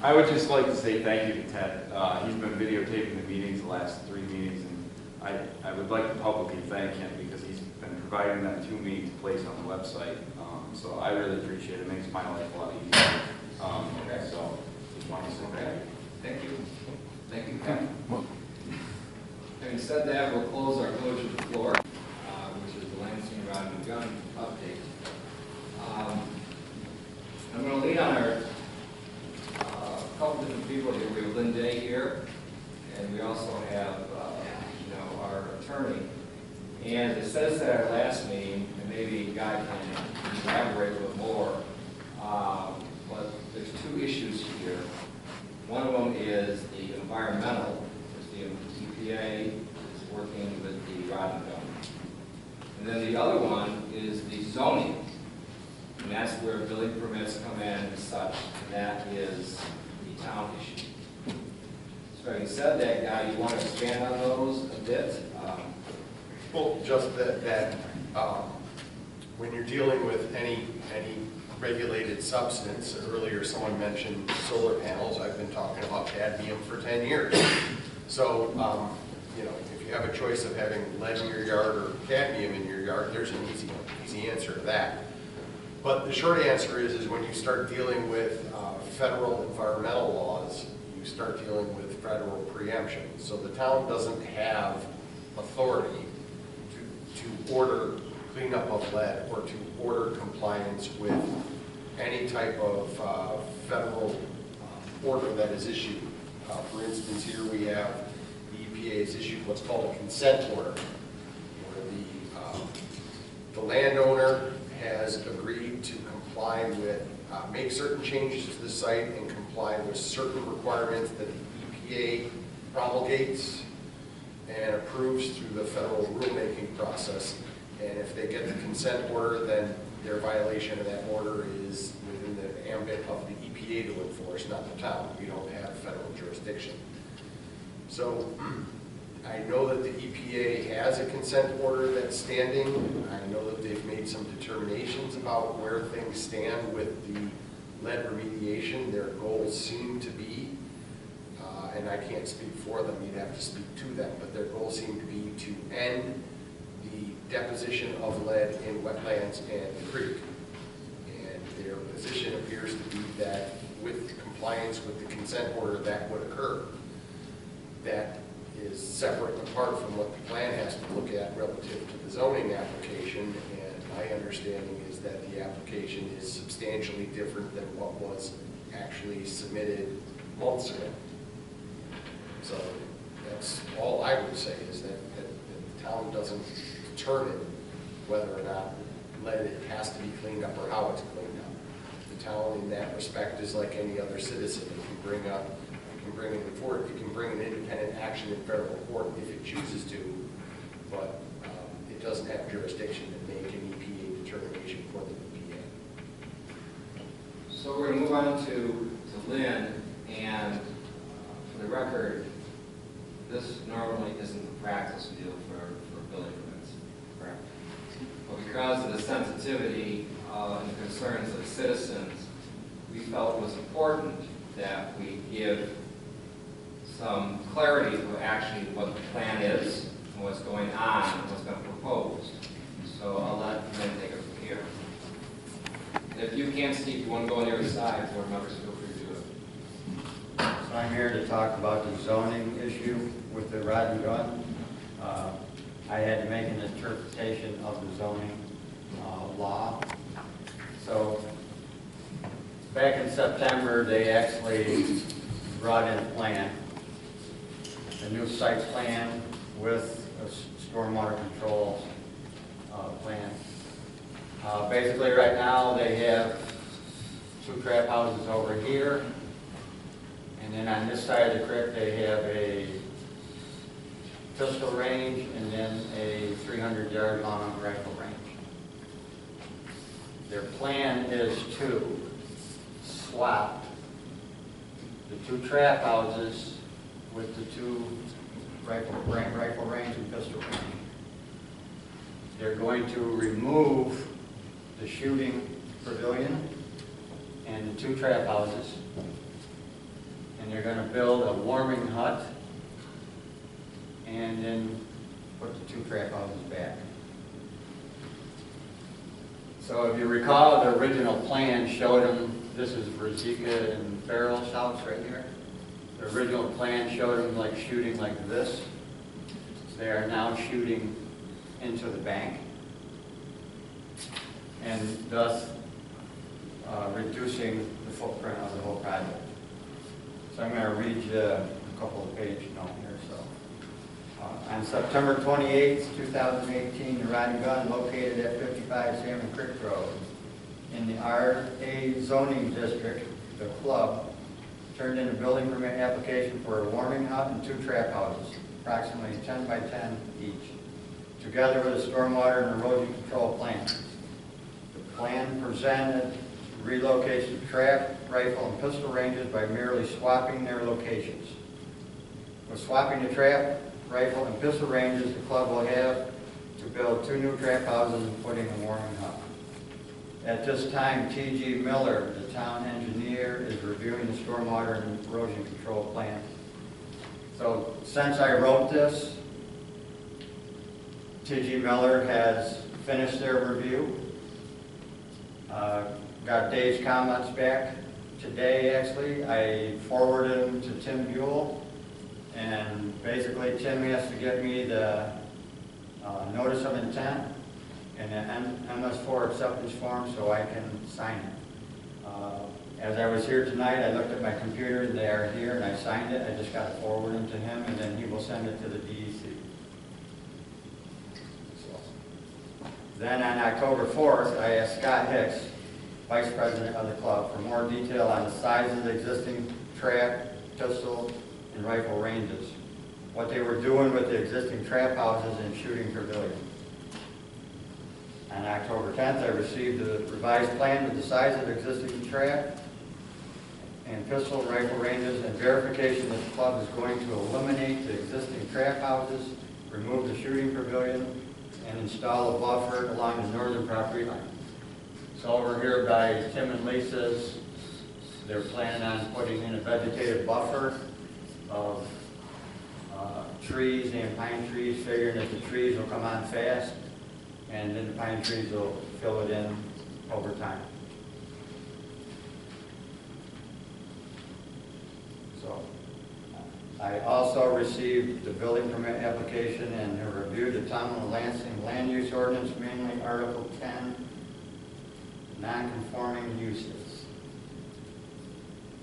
I: I would just like to say thank you to Ted. He's been videotaping the meetings, the last 3 meetings, and I would like to publicly thank him because he's been providing them to me to place on the website. So I really appreciate it. It makes my life a lot easier.
A: Okay.
I: So just want to say
A: Okay. Thank you. Thank you, Ken. Having said that, we'll close our village of the floor, which is the Lansing Rod and Gun update. I'm going to lean on our couple different people here. We have Lynn Day here, and we also have our attorney. And as it says at our last meeting, and maybe Guy can elaborate a little more, but there's two issues here. One of them is the environmental, which the EPA is working with the rod and gun. And then the other one is the zoning. And that's where building permits come in and such, and that is the town issue. So having said that, Guy, you want to expand on those a bit?
M: Well, just that when you're dealing with any regulated substance, earlier someone mentioned solar panels, I've been talking about cadmium for 10 years. So, you know, if you have a choice of having lead in your yard or cadmium in your yard, there's an easy answer to that. But the short answer is when you start dealing with federal environmental laws, you start dealing with federal preemption. So the town doesn't have authority to order cleanup of lead or to order compliance with any type of federal order that is issued. For instance, here we have the EPA has issued what's called a consent order, where the landowner has agreed to comply with, make certain changes to the site and comply with certain requirements that the EPA promulgates and approves through the federal rulemaking process. And if they get the consent order, then their violation of that order is within the ambit of the EPA to enforce, not the town. We don't have federal jurisdiction. So I know that the EPA has a consent order that's standing. I know that they've made some determinations about where things stand with the lead remediation. Their goals seem to be, and I can't speak for them, you'd have to speak to them, but their goals seem to be to end the deposition of lead in wetlands and the creek. And their position appears to be that with compliance with the consent order, that would occur. That is separate and apart from what the plan has to look at relative to the zoning application, and my understanding is that the application is substantially different than what was actually submitted months ago. So that's all I would say, is that the town doesn't determine whether or not lead has to be cleaned up or how it's cleaned up. The town in that respect is like any other citizen. It can bring up, you can bring it before, you can bring an independent action in federal court if it chooses to, but it doesn't have jurisdiction to make an EPA determination for the EPA.
A: So we're going to move on to Lynn, and for the record, this normally isn't the practice we do for building permits, correct? But because of the sensitivity and concerns of citizens, we felt it was important that we give some clarity to actually what the plan is and what's going on and what's been proposed. So I'll let Lynn take it from here. And if you can't speak, you want to go on the other side, board members, feel free to do it.
N: So I'm here to talk about the zoning issue with the rod and gun. I had to make an interpretation of the zoning law. So back in September, they actually brought in a plan, a new site plan with a stormwater control plan. Basically right now they have 2 trap houses over here, and then on this side of the creek they have a pistol range and then a 300-yard long rifle range. Their plan is to swap the 2 trap houses with the 2 rifle range and pistol range. They're going to remove the shooting pavilion and the 2 trap houses, and they're going to build a warming hut and then put the 2 trap houses back. So if you recall, the original plan showed them, this is Rosika and Farrell's house right here. The original plan showed them like shooting like this. They are now shooting into the bank, and thus reducing the footprint of the whole project. So I'm going to read you a couple of page notes here. So On September 28, 2018, the Rod and Gun located at 55 Salmon Creek Road in the RA zoning district, the club turned in a building permit application for a warming hut and 2 trap houses, approximately 10 by 10 each, together with a stormwater and erosion control plan. The plan presented relocation of trap, rifle, and pistol ranges by merely swapping their locations. With swapping the trap, rifle, and pistol ranges, the club will have to build 2 new trap houses and put in a warming hut. At this time, T.G. Miller, the town engineer, is reviewing the stormwater and erosion control plan. So since I wrote this, T.G. Miller has finished their review. Got Dave's comments back today, actually. I forwarded them to Tim Buell, and basically Tim has to get me the notice of intent and the MS4 acceptance form so I can sign it. As I was here tonight, I looked at my computer, they are here, and I signed it. I just got to forward them to him, and then he will send it to the DEC. Then on October 4th, I asked Scott Hicks, Vice President of the club, for more detail on the size of the existing trap, pistol, and rifle ranges, what they were doing with the existing trap houses and shooting pavilion. On October 10th, I received a revised plan with the size of the existing trap and pistol and rifle ranges and verification that the club is going to eliminate the existing trap houses, remove the shooting pavilion, and install a buffer along the northern property line. So over here by Tim and Lisa's, they're planning on putting in a vegetative buffer of trees and pine trees, figuring that the trees will come on fast, and then the pine trees will fill it in over time. So I also received the building permit application and have reviewed the town of Lansing land use ordinance, mainly Article 10, non-conforming uses.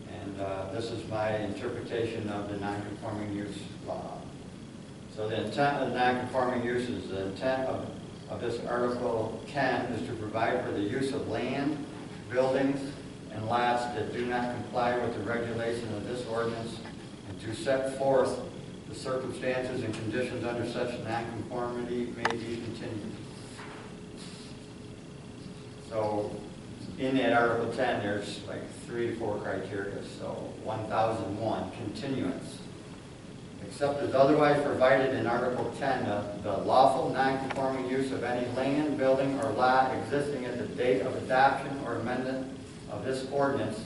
N: And this is my interpretation of the non-conforming use law. So the intent of non-conforming uses, the intent of this Article 10 is to provide for the use of land, buildings, and lots that do not comply with the regulation of this ordinance, and to set forth the circumstances and conditions under such nonconformity may be continued. So in that Article 10, there's like 3 to 4 criteria. So 1001, continuance. Except as otherwise provided in Article 10, the lawful non-conforming use of any land, building, or lot existing at the date of adoption or amendment of this ordinance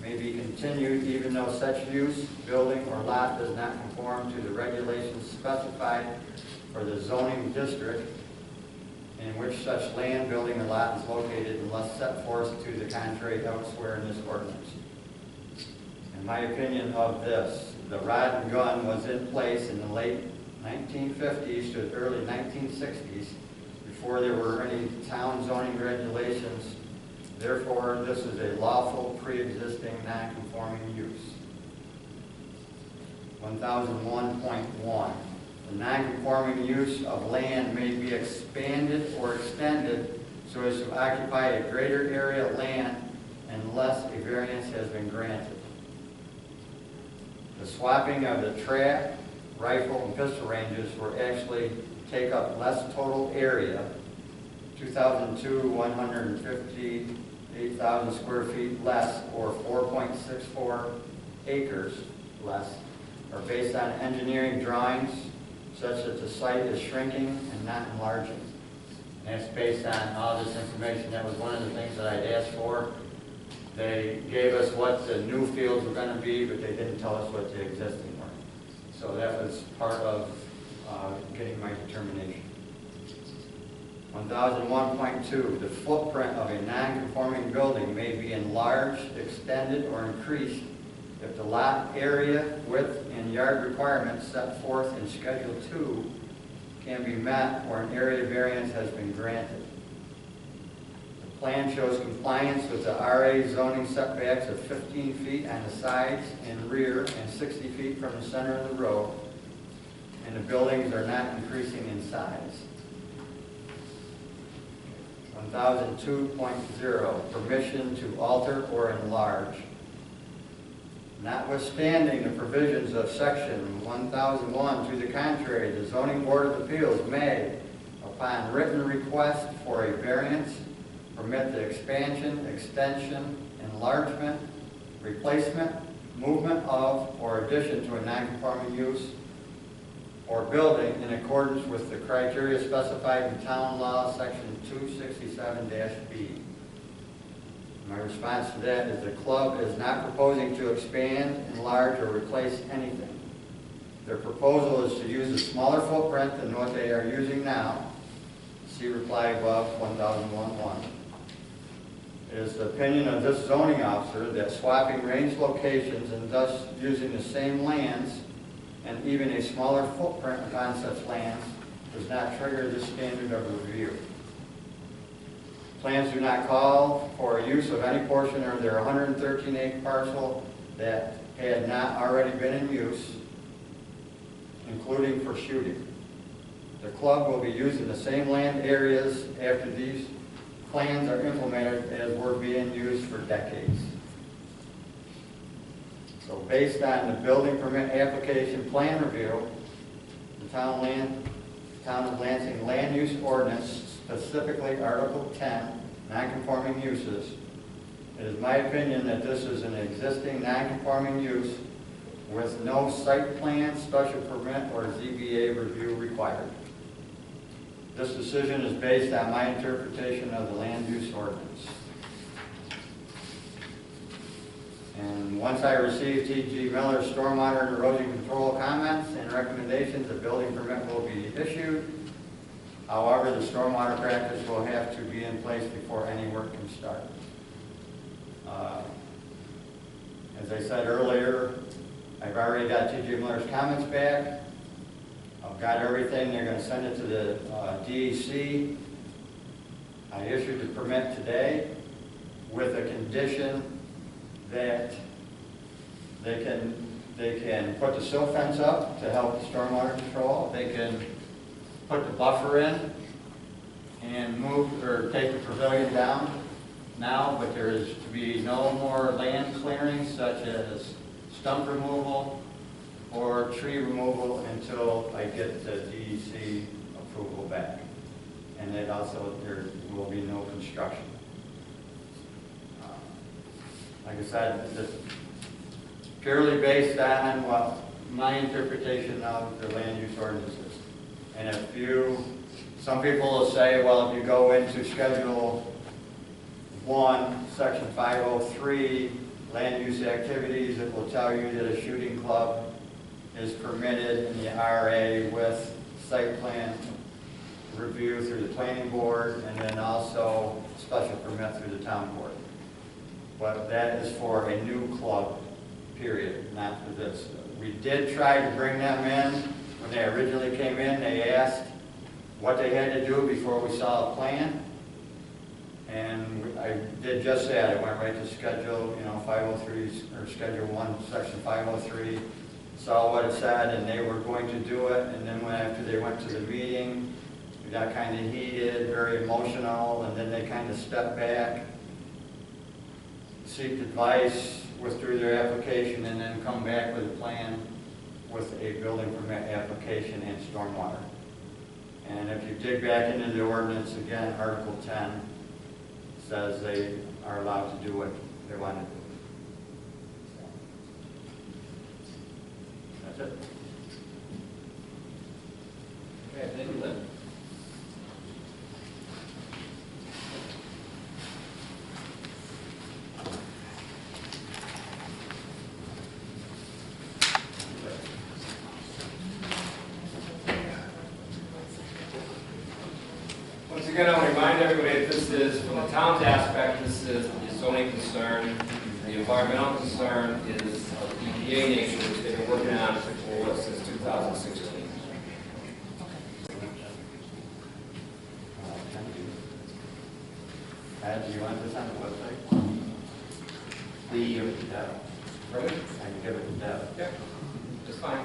N: may be continued even though such use, building, or lot does not conform to the regulations specified for the zoning district in which such land, building, or lot is located unless set forth to the contrary elsewhere in this ordinance. In my opinion of this, the rod and gun was in place in the late 1950s to the early 1960s before there were any town zoning regulations. Therefore, this is a lawful pre-existing non-conforming use. 1001.1. The non-conforming use of land may be expanded or extended so as to occupy a greater area of land unless a variance has been granted. The swapping of the trap, rifle, and pistol ranges were actually take up less total area, 2002, 158,000 square feet less, or 4.64 acres less, are based on engineering drawings such that the site is shrinking and not enlarging. And that's based on all this information. That was one of the things that I'd asked for. They gave us what the new fields were going to be, but they didn't tell us what the existing were. So that was part of getting my determination. 1001.2, the footprint of a non-conforming building may be enlarged, extended, or increased if the lot area, width, and yard requirements set forth in Schedule 2 can be met or an area variance has been granted. The plan shows compliance with the RA zoning setbacks of 15 feet on the sides and rear and 60 feet from the center of the road, and the buildings are not increasing in size. 1002.0, permission to alter or enlarge. Notwithstanding the provisions of section 1001, to the contrary, the zoning board of appeals may, upon written request for a variance, permit the expansion, extension, enlargement, replacement, movement of, or addition to a non-conforming use or building in accordance with the criteria specified in town law, section 267-B. My response to that is the club is not proposing to expand, enlarge, or replace anything. Their proposal is to use a smaller footprint than what they are using now. See reply above 1001-1. It is the opinion of this zoning officer that swapping range locations and thus using the same lands and even a smaller footprint upon such lands does not trigger this standard of review. Plans do not call for use of any portion of their 113-acre parcel that had not already been in use, including for shooting. The club will be using the same land areas after these plans are implemented as were being used for decades. So based on the building permit application plan review, the town of Lansing land use ordinance, specifically Article 10, non-conforming uses, it is my opinion that this is an existing non-conforming use with no site plan, special permit, or ZBA review required. This decision is based on my interpretation of the land use ordinance. And once I receive T.G. Miller's stormwater and erosion control comments and recommendations, a building permit will be issued. However, the stormwater practice will have to be in place before any work can start. As I said earlier, I've already got T.G. Miller's comments back. I've got everything. They're going to send it to the DEC. I issued the permit today with a condition that they can put the silt fence up to help the stormwater control. They can put the buffer in and move or take the pavilion down now, but there is to be no more land clearing such as stump removal or tree removal until I get the DEC approval back. And then also there will be no construction. Like I said, this is purely based on what my interpretation of the land use ordinances. And some people will say, well, if you go into Schedule 1, Section 503, land use activities, it will tell you that a shooting club is permitted in the RA with site plan review through the planning board and then also special permit through the town board. But that is for a new club, period, not for this. We did try to bring them in. When they originally came in, they asked what they had to do before we saw a plan. And I did just that. I went right to Schedule, 503, or Schedule 1, Section 503, saw what it said, and they were going to do it. And then after they went to the meeting, we got kind of heated, very emotional, and then they kind of stepped back, seeked advice, withdrew their application, and then come back with a plan with a building permit application and stormwater. And if you dig back into the ordinance again, Article 10 says they are allowed to do what they want to do. That's it.
A: Okay, thank you, Lynn. Once again, I want to remind everybody that this is, from the town's aspect, this is the zoning concern. The environmental concern is of EPA nature, which they've been working on since 2016.
N: Do you want this on the website?
A: The,
N: I can give it to Deb.
A: yeah, that's fine.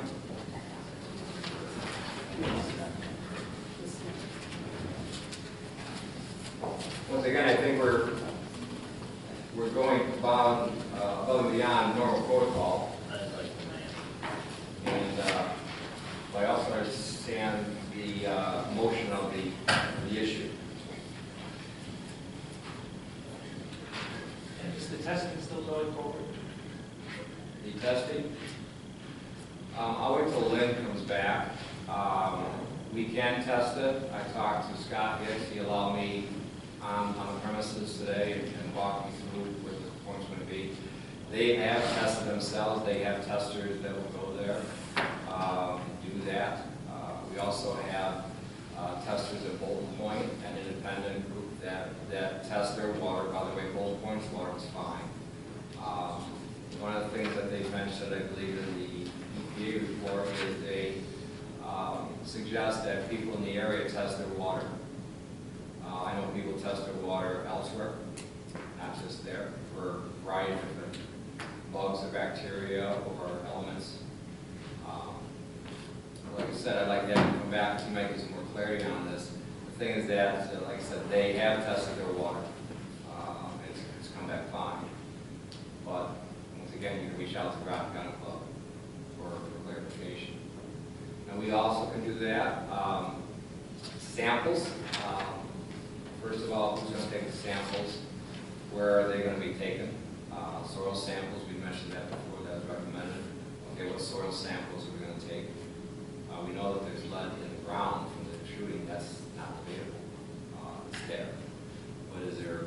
A: testing. I'll wait till Lynn comes back. We can test it. I talked to Scott Hicks. He allowed me on the premises today and walk me through where the point's going to be. They have tested themselves. They have testers that will go there and do that. We also have testers at Bolton Point, an independent group that test their water. By the way, Bolton Point's water is fine. One of the things that they mentioned, I believe, in the EPA report is they suggest that people in the area test their water. I know people test their water elsewhere, not just there, for a variety of different bugs or bacteria or elements. Like I said, I'd like to have them come back to make some more clarity on this. The thing is that, like I said, they have tested their water. It's come back fine. But once again, you can reach out to Rock Gun Club for clarification. And we also can do that. Samples. First of all, who's going to take the samples? Where are they going to be taken? Soil samples, we mentioned that before, that was recommended. Okay, what soil samples are we going to take? We know that there's lead in the ground from the shooting. That's not debatable. It's there. But is there,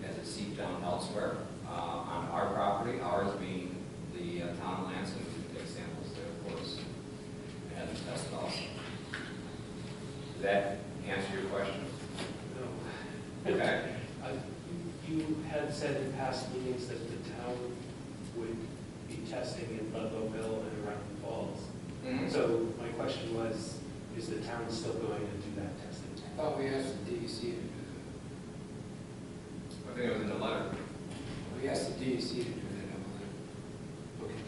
A: has it seeped down elsewhere? On our property, ours being the town of Lansing, we can take samples there, of course, and test it also. Does that answer your question?
O: No.
A: Okay.
O: You had said in past meetings that the town would be testing in Ludlow Mill and Rocky Falls.
A: Mm-hmm.
O: So my question was, is the town still going to do that testing?
H: I thought we asked the DEC to do
A: I think it was in the letter.
H: that. We asked the DEC to do that. Okay.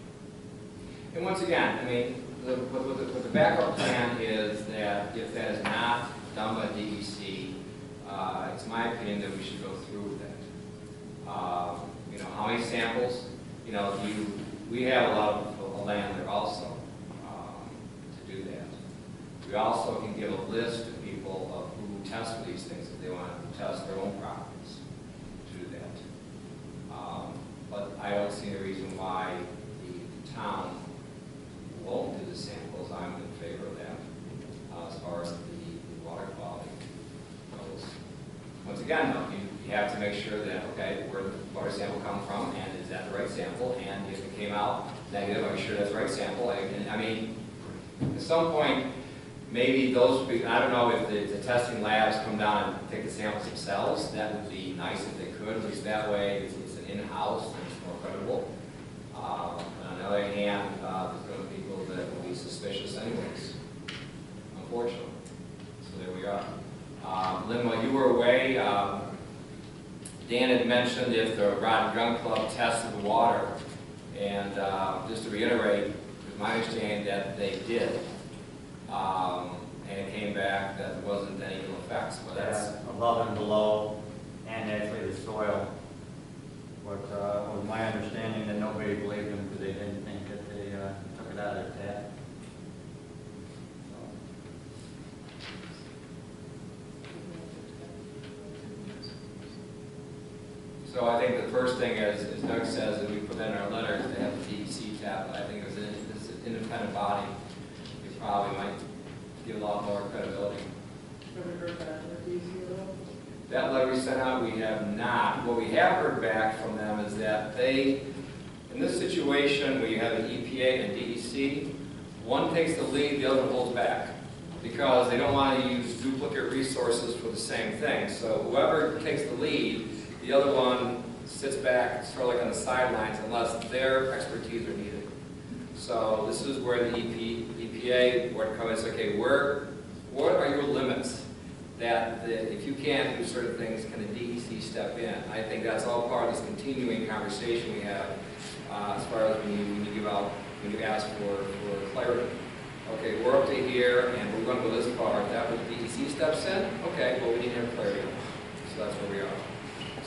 A: And once again, I mean, what the backup plan is that if that is not done by DEC, it's my opinion that we should go through with that. You know, how many samples? You know, we have a lot of land there also to do that. We also can give a list to people of who test for these things if they want to test their own properties to do that. But I don't see a reason why the town won't do the samples. I'm in favor of that as far as the water quality goes. Once again, though, you have to make sure that, okay, where the water sample come from, and is that the right sample? And if it came out negative, are you sure that's the right sample? I mean, at some point, maybe those, I don't know if the testing labs come down and take the samples themselves. That would be nice if they could. At least that way, it's an in-house and it's more credible. On the other hand, there's going to be people that will be suspicious anyways, unfortunately. So there we are. Lynn, while you were away, Dan had mentioned if the Rod and Gun Club tested the water, and just to reiterate, it's my understanding that they did, and it came back that there wasn't any ill effects, but that's...
N: above and below, and actually the soil. But was my understanding that nobody believed them because they didn't think that they took it out of their tap.
A: So I think the first thing, as Doug says, that we put in our letter, is to have the DEC tap. I think as an independent body, we probably might give a lot more credibility.
B: Have we heard back from the DEC at all?
A: That letter we sent out, we have not. What we have heard back from them is that they, in this situation where you have an EPA and DEC, one takes the lead, the other holds back, because they don't want to use duplicate resources for the same thing. So whoever takes the lead, the other one sits back, sort of like on the sidelines, unless their expertise are needed. So this is where the EPA would come and say, okay, what are your limits? That if you can't do certain things, can the DEC step in? I think that's all part of this continuing conversation we have as far as when you ask for clarity. Okay, we're up to here, and we're going to go this far. If that was DEC steps in, okay, well, we need to have clarity. So that's where we are.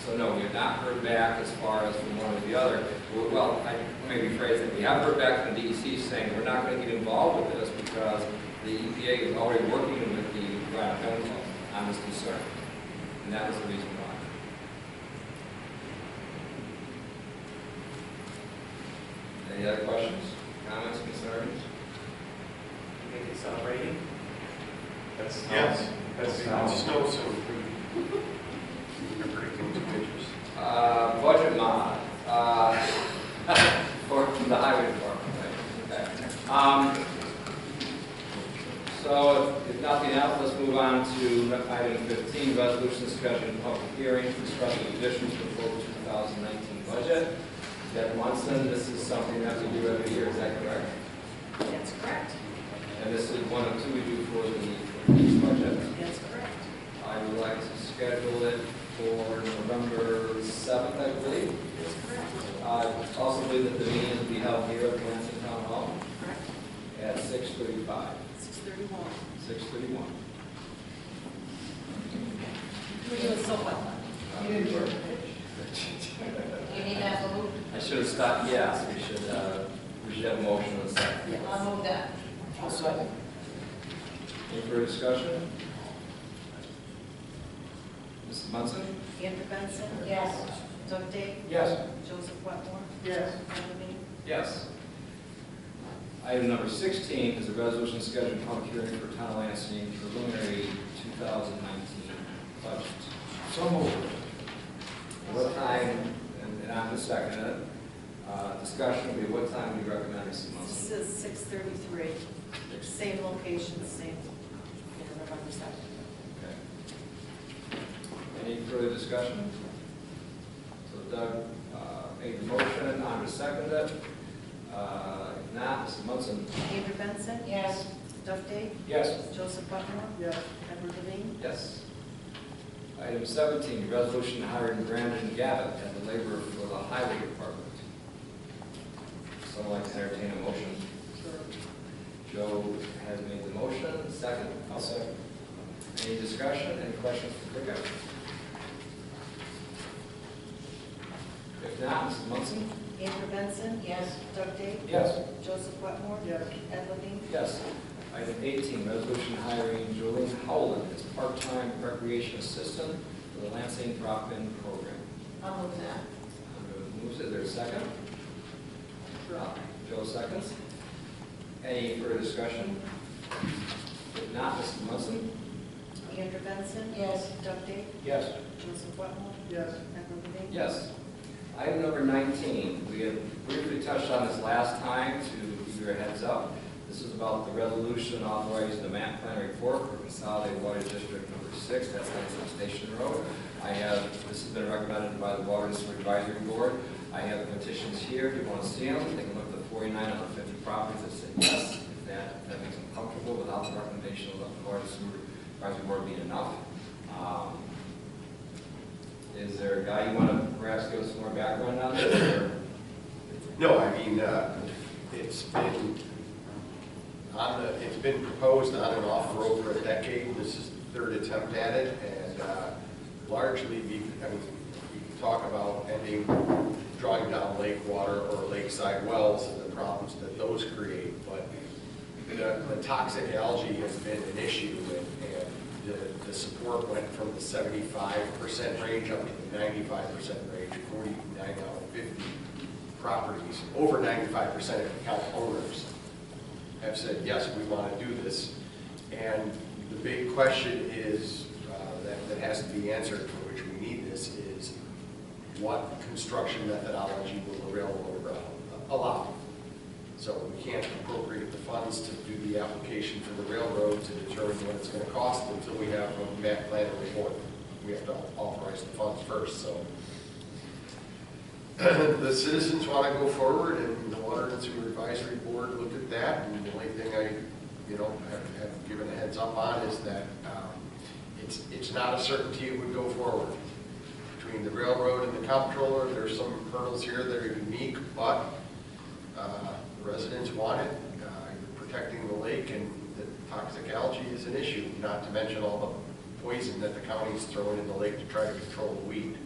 A: So no, we have not heard back as far as from one or the other. Well, I may rephrase it. We have heard back from the DEC saying we're not going to get involved with this because the EPA is already working with the Rod and Gun Club on this concern. And that was the reason why. Any other questions, comments, concerns?
O: You think it's raining?
M: That's,
I: Yes.
M: that's snow soon. You're predicting 2 inches.
A: Budget mod, for the highway department, right? Okay. So if nothing else, let's move on to item 15, resolution scheduling public hearing for special additions to the full 2019 budget. Deb Munson, this is something that we do every year, is that correct?
D: That's correct.
A: And this is one of two we do for the budget.
D: That's correct.
A: I would like to schedule it for November 7th, I believe.
D: That's correct.
A: I also believe that the meeting will be held here at the Lansing Town Hall
D: Correct.
A: at 6:35.
D: 6:31.
A: 6:31.
D: We're doing so well.
A: You didn't work.
D: You need that moved?
A: I should have stopped, yes, we should have a motion in a second.
D: Yeah, I'll move that.
A: I'll second. Any further discussion? Mrs. Munson?
D: Andrew Benson? Yes. Doug Day?
A: Yes.
D: Joseph Wetmore?
B: Yes.
D: Ed Levine?
A: Yes. Item number 16 is a resolution scheduling public hearing for Town of Lansing preliminary 2019 budget.
E: So moved.
A: What time, and I'm the second, discussion will be what time do you recommend, Mrs.
B: This
A: Munson?
B: is 6:33, same location, same, November 2nd.
A: Okay. Any further discussion? So Doug made the motion, I'm the second. If not, Mrs. Munson?
B: Andrew Benson?
D: Yes.
B: Doug Day?
A: Yes.
B: Joseph Wetmore? Yes. Edward Levine?
A: Yes. Item 17, resolution hiring Brandon Gavitt as a laborer for the highway department. Someone like to entertain a motion? Joe has made the motion, second. I'll second. Any discussion, any questions for Dick? If not, Mrs. Munson?
B: Andrew Benson?
D: Yes.
B: Doug Day?
A: Yes.
B: Joseph Wetmore? Yes. Ed Levine?
A: Yes. Item 18, resolution hiring Jolene Howland as part-time recreation assistant for the Lansing drop-in program.
D: I'll move that.
A: Moves it, there's a second? Joe seconds. Any further discussion? If not, Mrs. Munson?
B: Andrew Benson?
D: Yes.
B: Doug Day?
A: Yes.
B: Joseph Wetmore?
A: Yes.
B: Edward Levine?
A: Yes. Item number 19, we had briefly touched on this last time to give you a heads up. This is about the resolution authorizing the map plan report for Consolidated Water District number 6, that's Lansing Station Road. This has been recommended by the Water and Sewer Advisory Board. I have the petitions here, if you want to see them, they can look at the 49 out of 50 properties that say yes, if that makes them comfortable without the recommendation of the Water and Sewer Advisory Board being enough. Is there a guy you want to perhaps give us some more background on this? Or?
M: No, I mean, it's been proposed on and off for over a decade. This is the third attempt at it, and largely, we can talk about drawing down lake water or lakeside wells and the problems that those create, but the toxic algae has been an issue, and the support went from the 75% range up to the 95% range, 49 out of 50 properties. Over 95% of the count owners have said, yes, we want to do this. And the big question is, that has to be answered, for which we need this, is what construction methodology will the railroad allow? So we can't appropriate the funds to do the application for the railroad to determine what it's going to cost until we have a map plan report. We have to authorize the funds first. So the citizens want to go forward, and the Water and Sewer Advisory Board looked at that. And the only thing I, have given a heads up on is that it's not a certainty it would go forward. Between the railroad and the comptroller, there's some hurdles here that are unique, but the residents want it. You're protecting the lake, and the toxic algae is an issue, not to mention all the poison that the county's throwing in the lake to try to control the weed.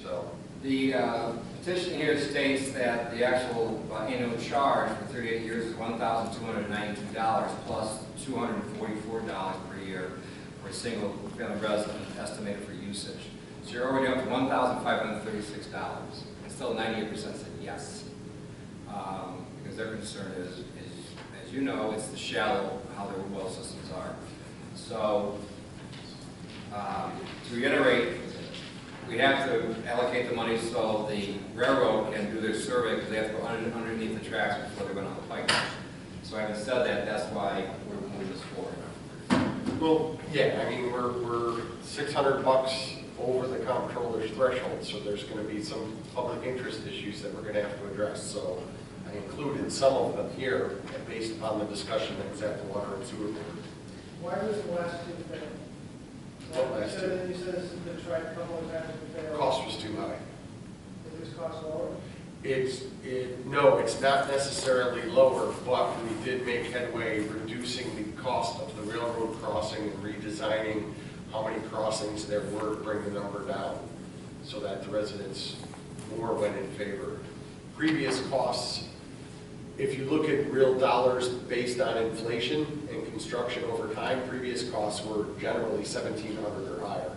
M: So
A: the petition here states that the actual annual charge for 38 years is $1,292 plus $244 per year for a single family resident estimated for usage. So you're already up to $1,536, and still 98% said yes. because their concern is, as you know, it's the shallow, how their well systems are. So, to reiterate, we have to allocate the money so the railroad can do their survey, because they have to go underneath the tracks before they run on the pipe. So having said that, that's why we're moving this forward.
M: Well, yeah, I mean, we're $600 over the comptroller's threshold, so there's going to be some public interest issues that we're going to have to address. So I included some of them here based upon the discussion that was at the Water and Sewer Board.
P: Why was the last two fail?
M: What last two?
P: You said this has been tried a couple of times and failed.
M: Cost was too high.
P: Is this cost lower?
M: No, it's not necessarily lower, but we did make headway reducing the cost of the railroad crossing and redesigning how many crossings there were to bring the number down so that the residents more went in favor. Previous costs, if you look at real dollars based on inflation and construction over time, previous costs were generally $1,700 or higher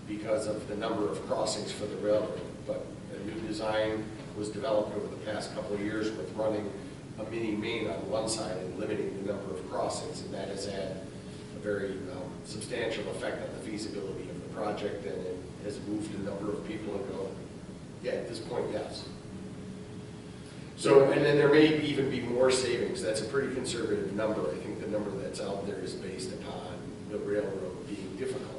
M: because of the number of crossings for the railroad. But a new design was developed over the past couple of years with running a mini main on one side and limiting the number of crossings, and that has had a very substantial effect on the feasibility of the project, and it has moved a number of people to go, yeah, at this point, yes. So, and then there may even be more savings. That's a pretty conservative number. I think the number that's out there is based upon the railroad being difficult.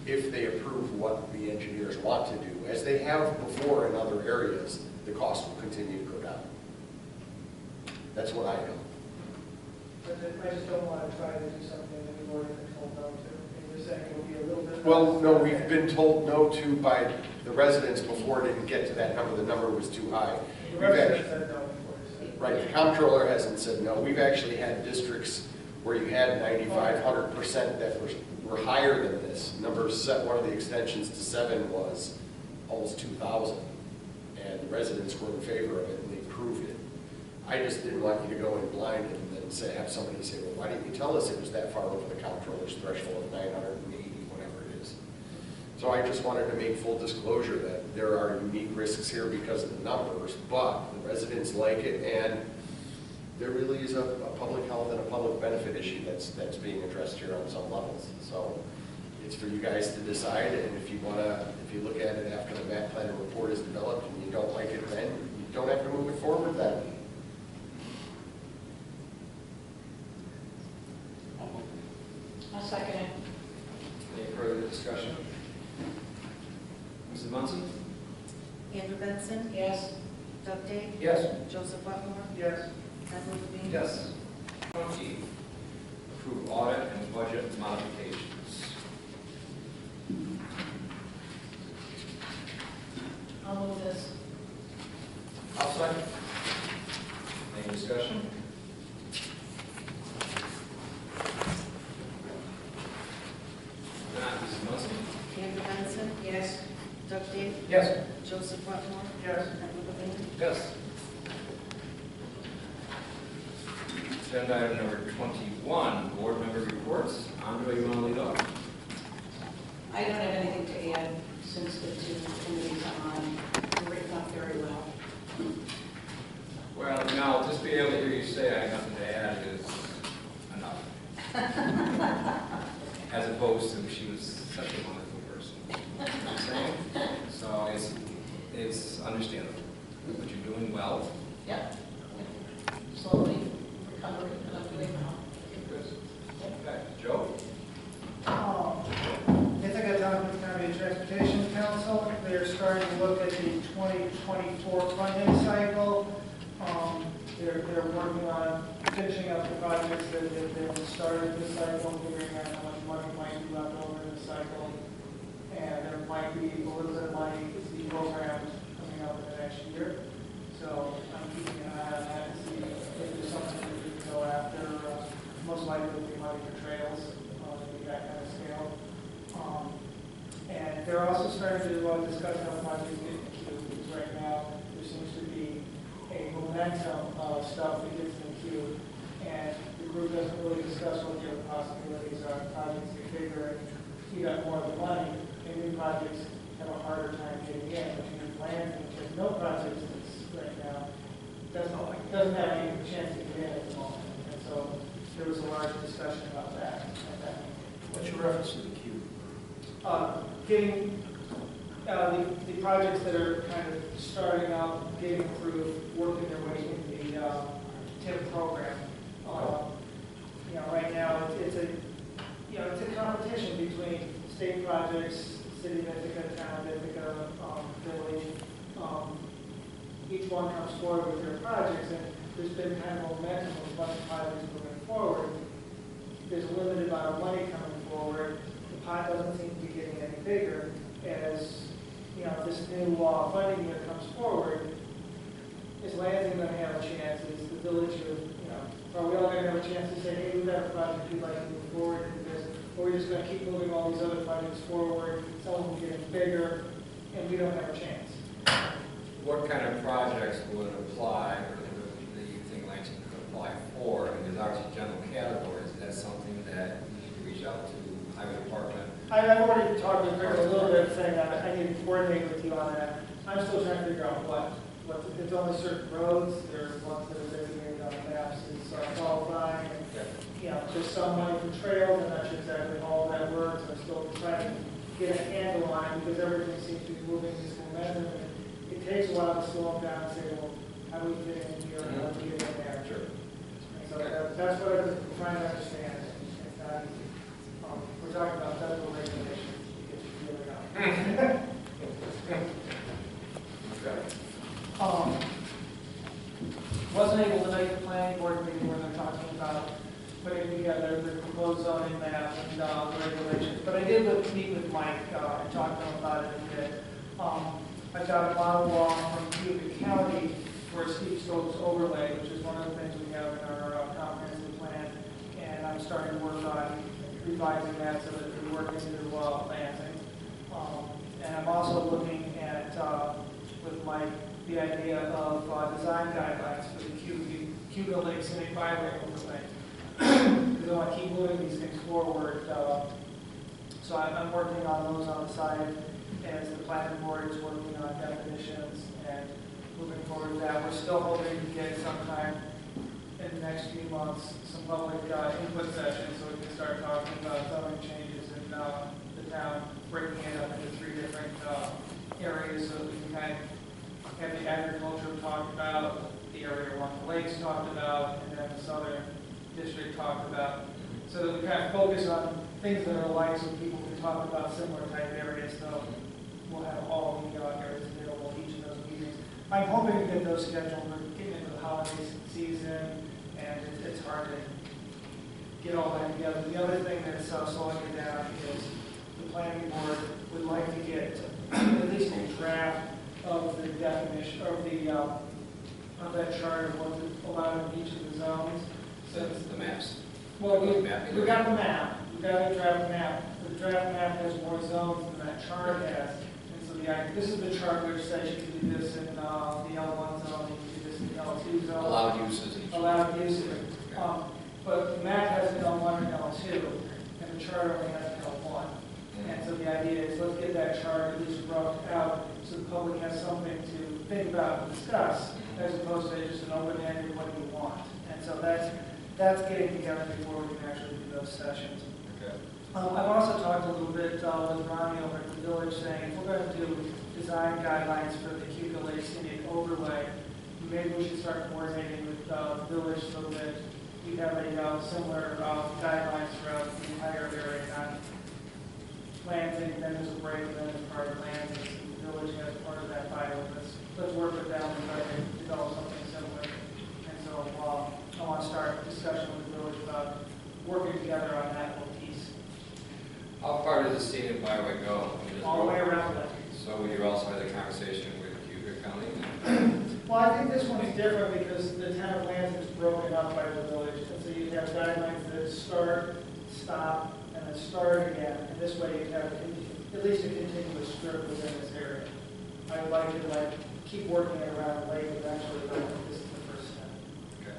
M: If they approve what the engineers want to do, as they have before in other areas, the cost will continue to go down. That's what I know.
P: But I just don't want to try to do something that we've already been told no to. And you're saying it'll be a little bit.
M: Well, no, we've been told no to by the residents before it didn't get to that number. The number was too high.
P: The residents said no before you said.
M: Right, the comptroller hasn't said no. We've actually had districts where you had 95, 100% that were higher than this. Number set, one of the extensions to 7 was almost 2,000. And the residents were in favor of it and they approved it. I just didn't want you to go in blind and then say, have somebody say, well, why didn't you tell us it was that far over the comptroller's threshold of 980, whatever it is. So I just wanted to make full disclosure that there are unique risks here because of the numbers, but the residents like it, and there really is a public health and a public benefit issue that's being addressed here on some levels. So it's for you guys to decide, and if you look at it after the map plan and report is developed and you don't like it then, you don't have to move it forward then.
D: I'll second it.
A: Any further discussion? Mrs. Munson?
B: Andrew Benson.
D: Yes.
B: Doug Dave.
A: Yes.
B: Joseph Wetmore.
P: Yes.
B: Ed Levine.
A: Yes. 20, approve audit and budget modifications.
D: I'll move this.
A: I'll second. Any discussion? Not Mrs. Munson?
B: Andrew Benson.
D: Yes.
B: Doug Dave.
A: Yes.
B: Joseph Wetmore.
P: Yes.
B: Ed Levine.
A: Yes. Agenda item number 21, board member reports. Andre, you want to lead off?
D: I don't have anything to add since the two committees are on, they're written up very well.
A: Well, no, just being able to hear you say I have nothing to add is enough. As opposed to she was such a wonderful person. You know what I'm saying? So it's understandable. But you're doing well.
D: Yeah. Slowly recovering, but I'm doing well.
A: Good. Okay, Joe?
P: I think I talked with County Transportation Council. They're starting to look at the 2024 funding cycle. They're working on finishing up the projects that they've started this cycle, figuring out how much money might be left over in the cycle. And there might be a little bit of money to be programmed coming up in the next year. So I'm keeping an eye on that to see if there's something that we can go after. Most likely it'll be money for trails, maybe that kind of scale. And they're also starting to discuss how the project is getting queued, because right now there seems to be a momentum of stuff that gets in the queue, and the group doesn't really discuss what the other possibilities are. Projects get bigger and eat up more of the money, and new projects have a harder time getting in. But you can plan, there's no projects that's right now doesn't have any chance to get in at the moment. And so there was a large discussion about that at that meeting.
H: What's your reference to the queue?
P: Getting the projects that are kind of starting out, getting approved, working their way into the TIP program. Right now, it's a competition between state projects, city of Ithaca, town of Ithaca, village. Each one comes forward with their projects, and there's been kind of momentum of a bunch of projects moving forward. There's a limited amount of money coming forward. The pot doesn't seem to be getting any bigger as, this new funding year comes forward. Is Lansing going to have a chance? Is the village, are we all going to have a chance to say, hey, we've got a project we'd like to move forward into this, or we're just going to keep moving all these other projects forward, some of them getting bigger, and we don't have a chance?
A: What kind of projects would apply, or do you think Lansing could apply for? I mean, there's obviously general categories. Is that something that you need to reach out to the highway department?
P: I've already talked with Rick a little bit, saying I need to coordinate with you on that. I'm still trying to figure out what it's only certain roads. There are ones that are designated on the maps as qualifying. There's some money for trails. I'm not sure exactly how all that works. I'm still trying to get a handle on it because everything seems to be moving this momentum. It takes a while to slow them down and say, well, how do we fit in here and how do we get in there? Sure. And so that's what I'm trying to understand. It's not easy. We're talking about federal regulations. It gets really out. Wasn't able to make the planning board meeting where they're talking about putting together the proposed zoning map and regulations. But I did meet with Mike and talk to him about it a bit. I got a model law from Cuba County for a steep slopes overlay, which is one of the things we have in our comprehensive plan. And I'm starting to work on revising that so that we work into Lansing. And I'm also looking at, with Mike, the idea of design guidelines for the Cuba Lake Scenic Byway overlay. Because I want to keep moving these things forward. So I'm working on those on the side as the planning board is working on definitions and moving forward with that. We're still hoping to get sometime in the next few months some public input sessions so we can start talking about zoning changes in the town, breaking it up into 3 different areas so that we can kind of have the agriculture talked about, the area along the lakes talked about, and then the southern district talked about, so that we kind of focus on things that are alike so people can talk about similar type areas. So we'll have all the areas available in each of those meetings. I'm hoping to get those scheduled. We're getting into the holiday season, and it's hard to get all that together. The other thing that's slowing it down is the planning board would like to get at least a draft of the definition of the of that chart of what's allowed in each of the zones.
A: So it's the maps.
P: Well, we got the map. We got a draft map. The draft map has more zones than that chart has. And so this is the chart which says you can do this in the L1 zone, you can do this in the L2 zone.
A: Allowed uses.
P: Allowed uses. But the map has an L1 and L2, and the chart only has an L1. And so the idea is let's get that chart at least roughed out so the public has something to think about and discuss, as opposed to just an open-ended what do you want. And so that's getting together before we can actually do those sessions.
A: Okay.
P: I've also talked a little bit with Ronnie over at the village saying if we're going to do design guidelines for the Cuba Lake Scenic Overlay, maybe we should start coordinating with the village so that we have a similar guidelines throughout the entire area, not Lansing, then there's a break, and then it's part of Lansing. The village has part of that bio. Let's work with them and try to develop something similar. And so I want to start a discussion with the village about working together on that whole piece.
A: How far does the scenic byway go?
P: All the way around that.
A: So would you also have the conversation with Cuba County?
P: Well, I think this one is different because the town of Lansing is broken up by the village. And so you have guidelines that start, stop, and then start again. And this way you have at least a continuous strip within this area. I would like to keep working it around the lake eventually, but I think this is the first step.
A: Okay.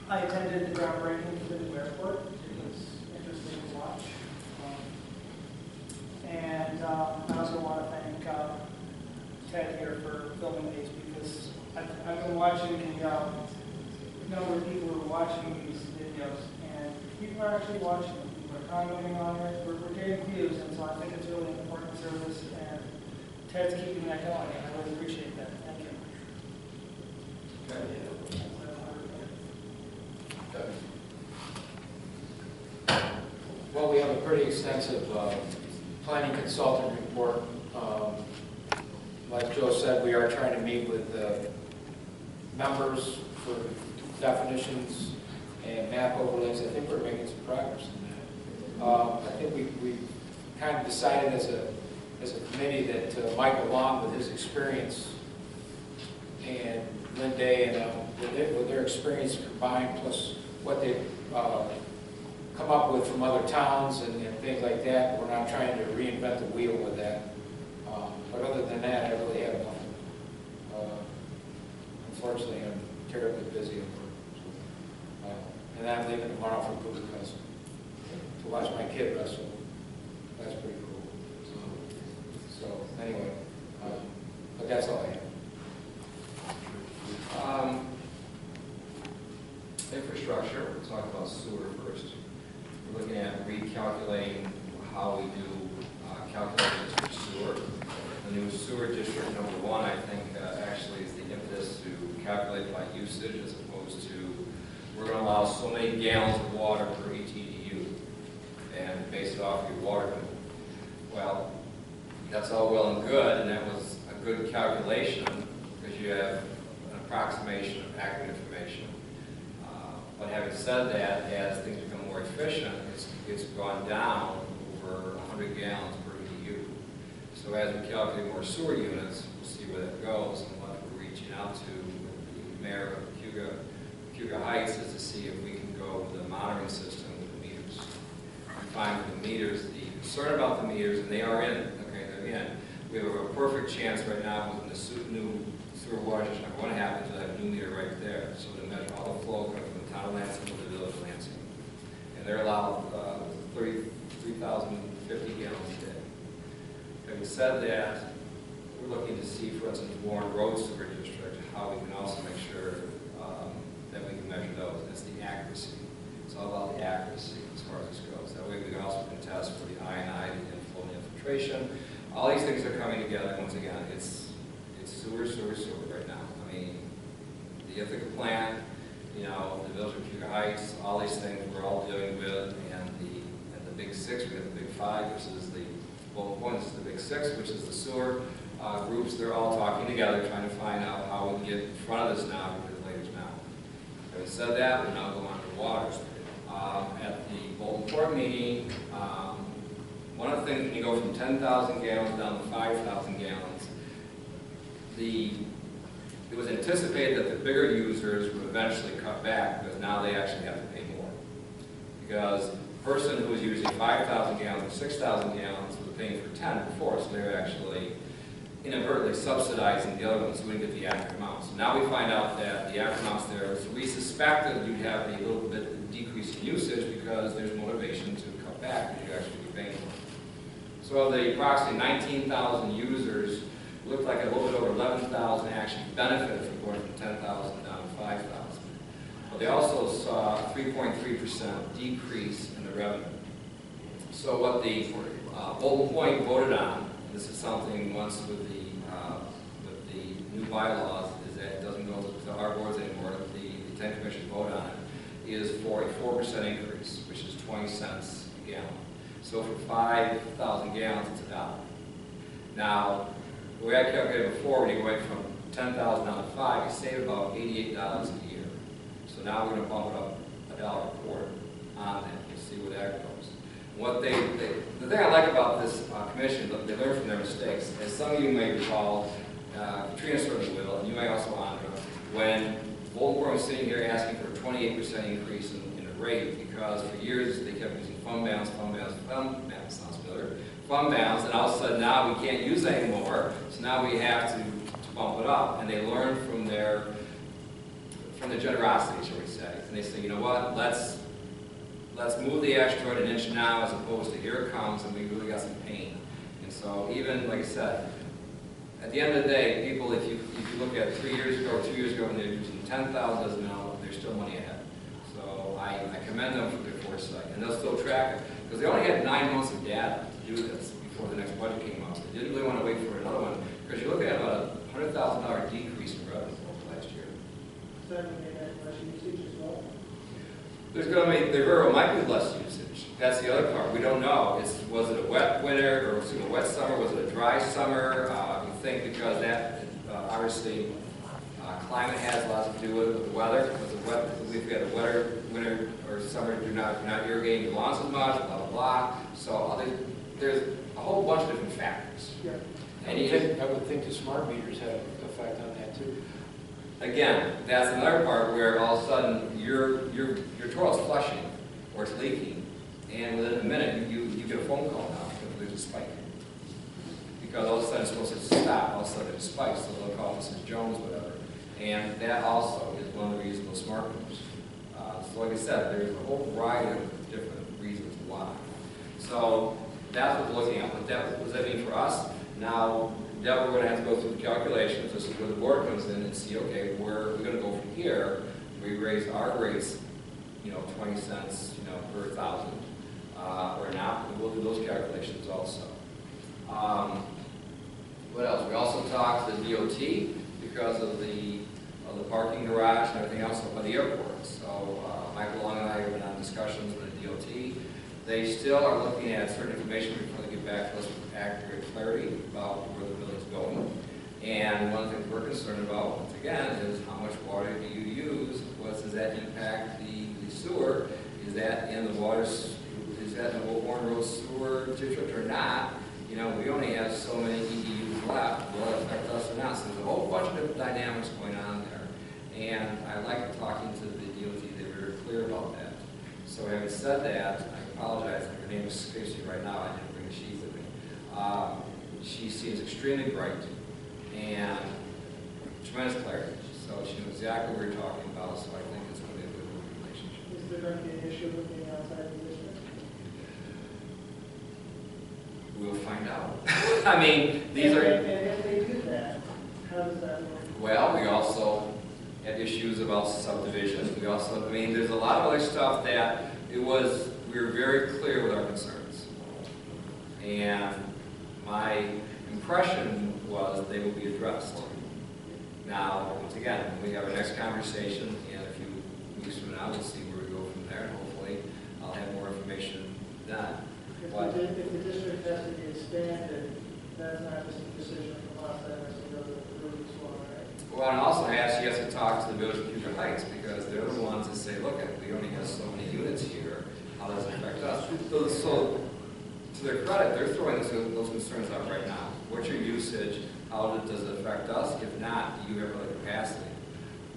P: I attended the groundbreaking for the new airport. It was interesting to watch. And I also want to thank Ted here for filling been watching the number of people who are watching these videos, and people are actually watching them. People are commenting on it. We're getting views, and so I think it's really an important service, and Ted's keeping that going, and I really appreciate that. Thank you.
H: Well, we have a pretty extensive planning consultant report. Like Joe said, we are trying to meet with members for definitions and map overlays. I think we're making some progress in that. I think we kind of decided as a committee that Mike, along with his experience, and Lynn Day, and with their experience combined, plus what they've come up with from other towns and things like that, we're not trying to reinvent the wheel with that. But other than that, I really have nothing. Unfortunately, I'm terribly busy at work. And I'm leaving tomorrow for Budapest to watch my kid wrestle. That's pretty cool. So anyway, but that's all I have.
C: Infrastructure, we'll talk about sewer first. We're looking at recalculating how we do calculations for sewer. The new sewer district number 1, I think, actually is the impetus to calculate by usage as opposed to we're going to allow so many gallons of water per ETDU and base it off your water bill. Well, that's all well and good, and that was a good calculation because you have an approximation of accurate information. But having said that, as things become more efficient, it's gone down over 100 gallons per ETU. So as we calculate more sewer units, we'll see where that goes. And what we're reaching out to with the mayor of Cuga Heights is to see if we can go with a monitoring system with the meters. We find with the meters, the concern about the meters, and they are in, okay, they're in. We have a perfect chance right now with the new sewer water district number 1 happens to have a new meter right there. So to measure all the flow coming from the town of Lansing to the village of Lansing. And they're allowed 3,050 gallons a day. Having said that, we're looking to see, for instance, Warren Road Sewer District, how we can also make sure that we can measure those. It's the accuracy. It's all about the accuracy as far as this goes. That way we can also test for the I&I, the inflow and infiltration. All these things are coming together. Once again, it's sewer right now. I mean, the Ithaca plant, you know, the village of Cuga Heights, all these things we're all dealing with, and the big 6, we have the big 5, which is the this is the big 6, which is the sewer groups. They're all talking together, trying to find out how we can get in front of this now because later's now. Having said that, we now go on to waters. At the Bolton Court meeting, one of the things when you go from 10,000 gallons down to 5,000 gallons, it was anticipated that the bigger users would eventually cut back because now they actually have to pay more. Because the person who was using 5,000 gallons or 6,000 gallons was paying for 10 before, so they were actually inadvertently subsidizing the other ones so we didn't get the accurate amounts. So now we find out that the accurate amounts there, so we suspected you'd have a little bit decrease in usage because there's motivation to cut back because you actually be paying more. So of the approximately 19,000 users, it looked like a little bit over 11,000 actually benefited from going from 10,000 down to 5,000. But they also saw a 3.3% decrease in the revenue. So what the Bolton Point voted on, this is something once with the new bylaws, is that it doesn't go to our boards anymore, the 10 commissions vote on it, is for a 4% increase, which is 20 cents a gallon. So for 5,000 gallons, it's $1. Now, the way I calculated before, when you went from 10,000 down to 5, you save about $88 a year. So now we're going to bump it up $1 a quarter on that. We'll see where that goes. What the thing I like about this commission, they learn from their mistakes. As some of you may recall, Katrina certainly will, and you may also, Andra, when Bolton was sitting here asking for a 28% increase in the rate because for years they kept using fund balance, sounds familiar, fund balance, and all of a sudden now we can't use that anymore, so now we have to bump it up. And they learned from their generosity, shall we say. And they say, you know what, let's move the asteroid an inch now as opposed to here it comes and we really got some pain. And so even, like I said,
A: at the end of the day, people, if you look at 3 years ago or 2 years ago when they were using 10,000 as an element, there's still money ahead. So I commend them for their foresight, and they'll still track it, because they only had 9 months of data to do this before the next budget came out. They didn't really want to wait for another one, because you're looking at about a $100,000 decrease in revenue over last year.
P: Certainly, that less usage as well.
A: There's going to be, there very well might be less usage. That's the other part. We don't know. Was it a wet winter, or was it a wet summer? Was it a dry summer? You think because that, obviously, climate has a lot to do with the weather. Was it wet? If we had a wetter winter or summer, you're not irrigating your lawns as much, blah, blah, blah. So there's a whole bunch of different factors.
P: Yeah.
H: I would think the smart meters have an effect on that too.
A: Again, that's another part where all of a sudden your toilet's flushing or it's leaking, and within a minute you get a phone call now because there's a spike. Because all of a sudden it's supposed to stop, all of a sudden it spikes, so they'll call Mrs. Jones, whatever. And that also is one of the reasons those smart meters. So like I said, there's a whole variety of different reasons why. So that's what we're looking at. What does that mean for us? Now, that we're going to have to go through the calculations. This is where the board comes in and see, okay, where we're going to go from here. We raise our rates, 20 cents, per 1,000, or not. And we'll do those calculations also. What else? We also talked to the DOT because of the parking garage and everything else up by the airport. So Michael Long and I have been on discussions with the DOT. They still are looking at certain information before they get back to us with accurate clarity about where the building's going. And one of the things we're concerned about, once again, is how much water do you use? Does that impact the sewer? Is that in the waters? Is that in the Warren Road sewer district or not? We only have so many EDUs left. Will it affect us or not? So there's a whole bunch of different dynamics going on there. And I like talking to the DOT. They were very clear about that. So having said that, I apologize. Her name is Casey right now. I didn't bring a sheet with me. She seems extremely bright and tremendous clarity. So she knows exactly what we're talking about. So I think it's going to be a good relationship.
P: Is there going to be an issue with being outside the district?
A: We'll find out. I mean, these are...
P: And if they do that, how does that work?
A: Well, we also had issues about subdivisions. We also, there's a lot of other stuff that we were very clear with our concerns. And my impression was they will be addressed. Now, once again, when we have our next conversation in a few weeks from now, we'll see where we go from there. And hopefully, I'll have more information then.
P: If the district has to be expanded, that's not just a decision from us, that has to go to the group as well, right?
A: Well, and also she has to talk to the village of Future Heights because they're the ones that say, look, we only have so many units here. How does it affect us? So to their credit, they're throwing those concerns out right now. What's your usage? How does it affect us? If not, do you have other capacity?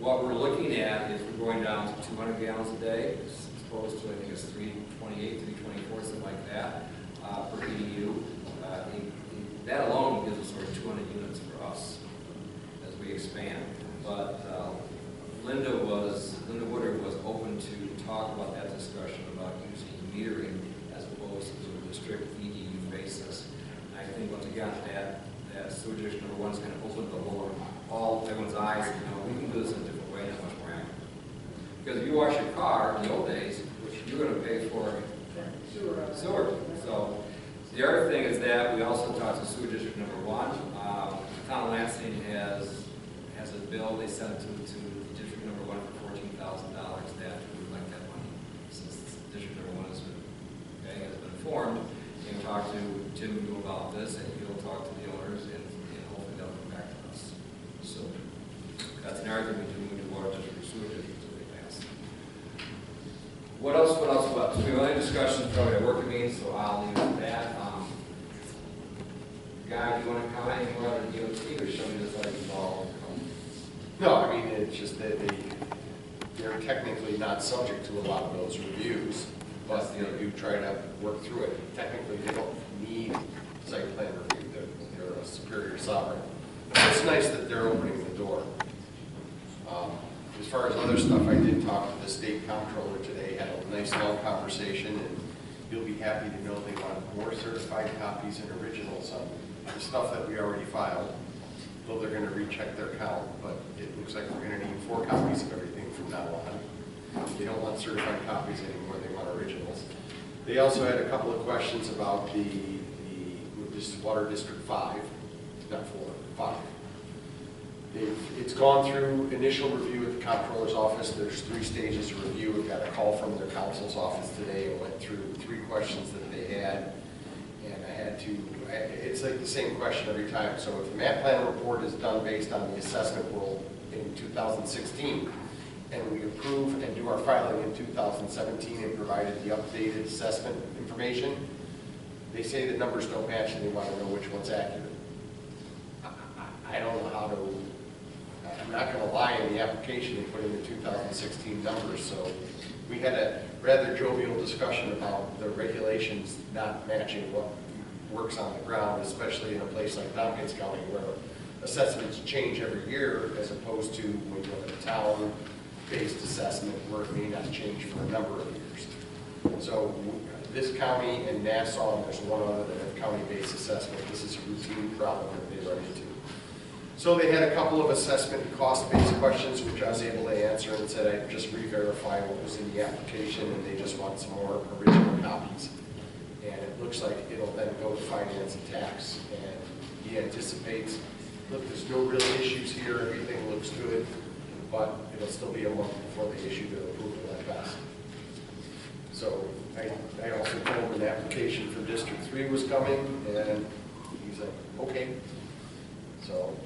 A: What we're looking at is we're going down to 200 gallons a day, as opposed to, I think it's 328, 324, something like that, per EDU. That alone gives us sort of 200 units for us as we expand. But Linda Woodard was open to talk about that discussion about using metering as opposed to sort of the strict EDU basis. And I think once again that sewer district number 1 is going to open the whole everyone's eyes. We can do this in a different way, not much more accurate. Because if you wash your car in the old days, you're going to pay for sewer. So the other thing is that we also talked to sewer district number 1. The town of Lansing has a bill. They sent it to district number 1 for $14,000 that we would like that money since district number 1 has been informed. And talked to Jim about this, and he'll talk to the owners, and hopefully they'll come back to us. So that's an argument we do water district or sewer district until they pass. What else? So we have other discussions probably at working meetings, so I'll leave it at that. Guy, do you want to comment any more on the DOT, or show me this like ball?
M: No, it's just that they're technically not subject to a lot of those reviews, but you try to work through it. Technically, they don't need site plan review. They're a superior sovereign. It's nice that they're opening the door. As far as other stuff, I did talk to the state comptroller today, had a nice long conversation, and you'll be happy to know they want more certified copies and originals on the stuff that we already filed. though they're gonna recheck their count, but it looks like we're gonna need 4 copies of everything from now on. They don't want certified copies anymore, they want originals. They also had a couple of questions about this is Water District 5, not 4, 5. It's gone through initial review at the comptroller's office. There's 3 stages of review. We got a call from their counsel's office today and went through 3 questions that they had. And I had to, it's like the same question every time. So if the map plan report is done based on the assessment rule in 2016, and we approve and do our filing in 2017 and provided the updated assessment information, they say the numbers don't match and they want to know which one's accurate. I don't know how to, I'm not going to lie in the application and put in the 2016 numbers. So we had a rather jovial discussion about the regulations not matching what works on the ground, especially in a place like Tompkins County where assessments change every year as opposed to when you look at a town-based assessment where it may not change for a number of years. So this county and Nassau, and there's one other that have county-based assessment, this is a routine problem that they run into. So they had a couple of assessment and cost-based questions, which I was able to answer and said I'd just re-verify what was in the application, and they just want some more original copies. And it looks like it'll then go to finance and tax. And he anticipates, look, there's no real issues here, everything looks good, but it'll still be a month before they issue their approval at best. So I also told him an application for District 3 was coming, and he's like, okay. So